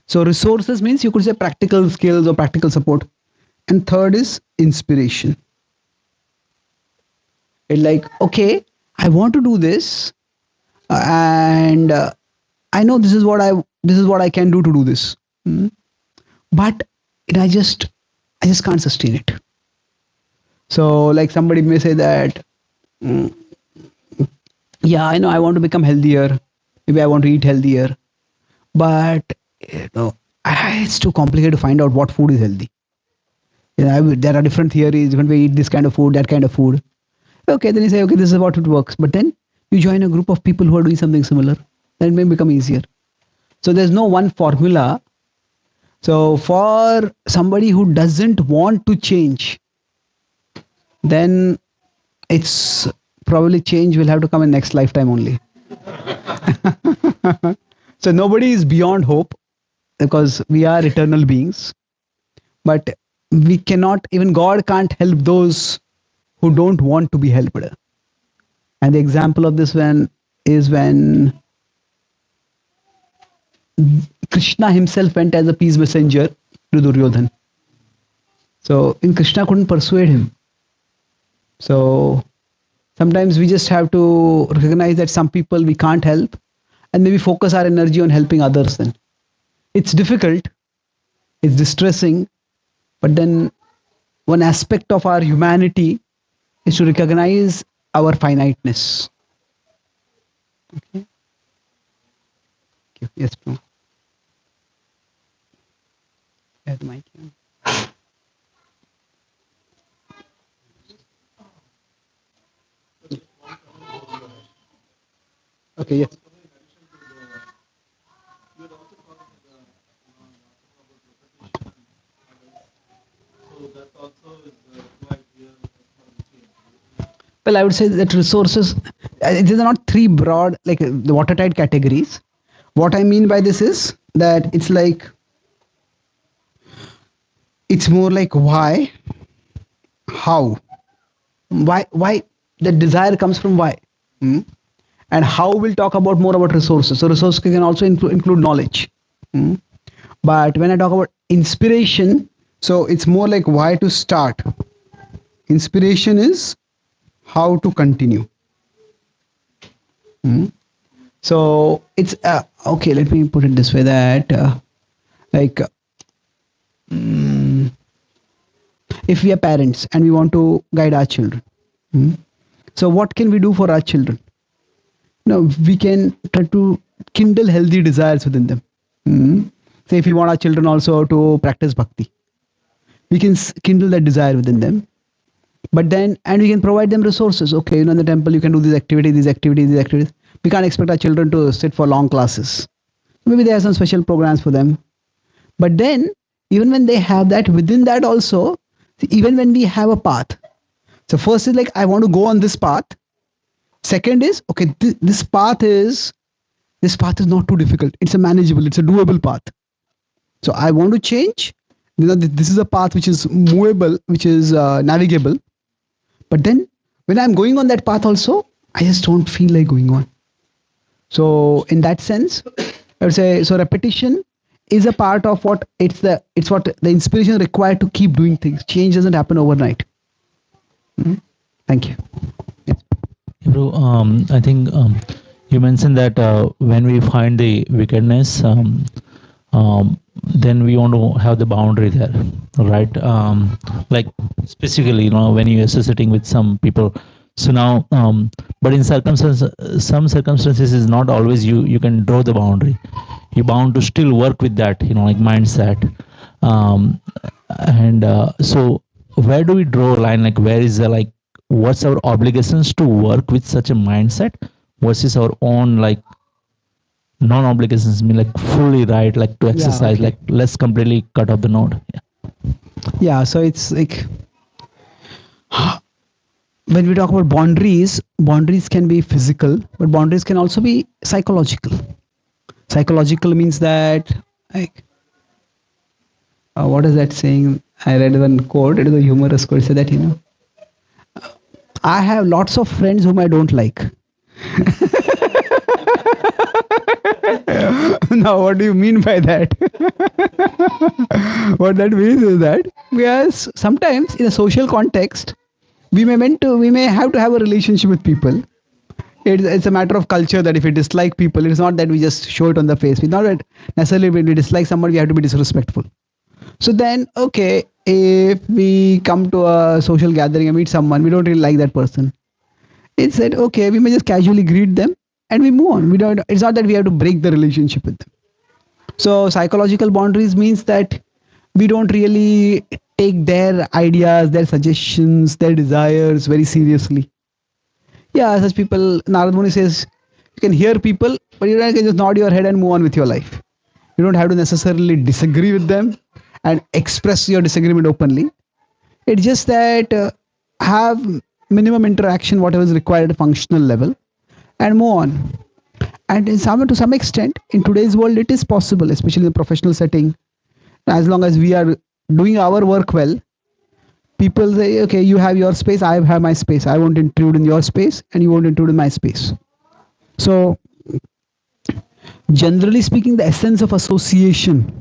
So resources means you could say practical skills or practical support. And third is inspiration. It's like, okay, I want to do this, and I know this is what I can do to do this, but I just can't sustain it. So like somebody may say that, yeah, I know I want to become healthier. Maybe I want to eat healthier, but it's too complicated to find out what food is healthy. There are different theories. When we eat this kind of food, that kind of food. Okay, then you say, okay, this is what it works. But then you join a group of people who are doing something similar. Then it may become easier. So there's no one formula. So for somebody who doesn't want to change, then it's probably change will have to come in next lifetime only. So nobody is beyond hope because we are eternal beings. But we cannot, even God can't help those who don't want to be helped. And the example of this is when Krishna himself went as a peace messenger to Duryodhan. So Krishna couldn't persuade him. So Sometimes we just have to recognize that some people we can't help and maybe focus our energy on helping others then. It's difficult, it's distressing, but then one aspect of our humanity is to recognize our finiteness. Okay. Yes, bro. Have the mic here. Okay, yes. Well, I would say that resources, these are not three broad, like the watertight categories. What I mean by this is that it's more like why, how, why the desire comes from why. Hmm? And how we'll talk about more about resources. So resources can also include knowledge. Hmm? But when I talk about inspiration, so it's more like why to start. Inspiration is how to continue. Hmm? So it's okay. Let me put it this way: that like mm, if we are parents and we want to guide our children, hmm, so what can we do for our children? No, we can try to kindle healthy desires within them. Hmm. Say if we want our children also to practice bhakti, we can kindle that desire within them. But then, and we can provide them resources. Okay, in the temple, you can do these activities, these activities, these activities. We can't expect our children to sit for long classes. Maybe there are some special programs for them. But then, even when they have that, within that also, even when we have a path. So first is like, I want to go on this path. Second is, okay, this path is not too difficult. It's a manageable, it's a doable path. So I want to change. This is a path which is movable, which is navigable. But then when I'm going on that path also, I just don't feel like going on. So in that sense, I would say, so repetition is a part of what it's what the inspiration required to keep doing things. Change doesn't happen overnight. Mhm. Thank you. Yes. Bro, I think you mentioned that when we find the wickedness, then we want to have the boundary there, right? Like specifically, when you are associating with some people. So now, but in some circumstances is not always you can draw the boundary. You're bound to still work with that, like mindset. Um, and so where do we draw a line? Like where is the what's our obligations to work with such a mindset versus our own non-obligations, mean like fully right, like to exercise, okay. like let's completely cut off the node. Yeah. So it's like when we talk about boundaries, boundaries can be physical, but boundaries can also be psychological. Psychological means that like what is that saying? I read one quote. It is a humorous quote. It said that I have lots of friends whom I don't like. Now, what do you mean by that? What that means is that because sometimes in a social context, we may have to have a relationship with people. It's a matter of culture that if we dislike people, it's not that we just show it on the face. It's not that necessarily when we dislike someone, we have to be disrespectful. So then, okay, if we come to a social gathering and meet someone, we don't really like that person. It's that okay, we may just casually greet them and we move on. We don't. It's not that we have to break the relationship with them. So psychological boundaries means that we don't really take their ideas, their suggestions, their desires very seriously. Yeah, such people, Narad Muni says, you can hear people, but you can just nod your head and move on with your life. You don't have to necessarily disagree with them and express your disagreement openly. It's just that have minimum interaction, whatever is required at a functional level, and move on. And to some extent, in today's world, it is possible, especially in the professional setting, as long as we are doing our work well. People say, okay, you have your space, I have my space. I won't intrude in your space, and you won't intrude in my space. So, generally speaking, the essence of association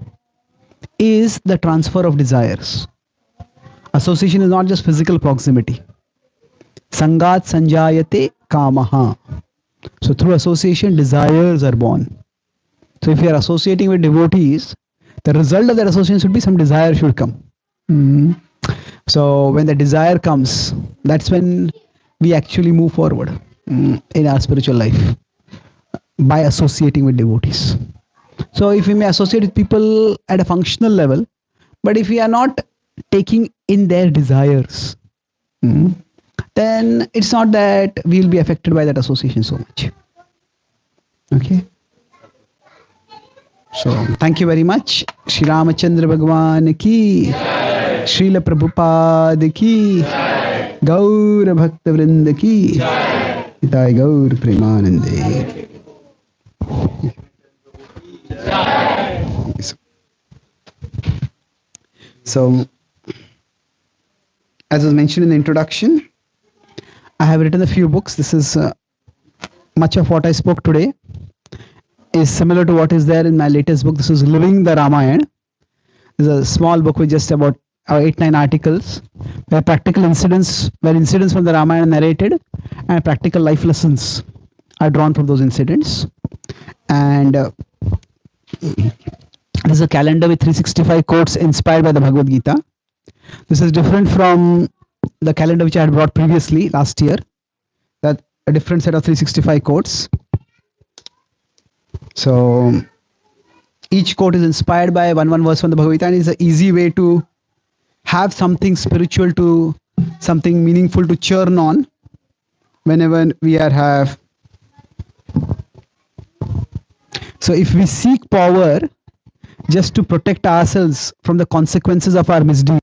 is the transfer of desires. Association is not just physical proximity. Sangat sanjayate kamaha. So through association, desires are born. So if you are associating with devotees, the result of that association should be some desire should come. Mm. So when the desire comes, that's when we actually move forward in our spiritual life by associating with devotees. So if we may associate with people at a functional level, but if we are not taking in their desires, then it's not that we will be affected by that association so much. Okay. So thank you very much. Shri Ramachandra Bhagwan ki, Srila Prabhupada ki, Gaur Bhakta Vrinda ki, Nitai Gaur Premanande. So, as was mentioned in the introduction, I have written a few books. This is much of what I spoke today is similar to what is there in my latest book. This is Living the Ramayana. This is a small book with just about 8-9 articles where incidents from the Ramayana are narrated and practical life lessons are drawn from those incidents. And this is a calendar with 365 quotes inspired by the Bhagavad Gita. This is different from the calendar which I had brought previously last year. That a different set of 365 quotes. So each quote is inspired by one verse from the Bhagavad Gita, and is an easy way to have something spiritual, to something meaningful to churn on whenever we have. So if we seek power just to protect ourselves from the consequences of our misdeeds,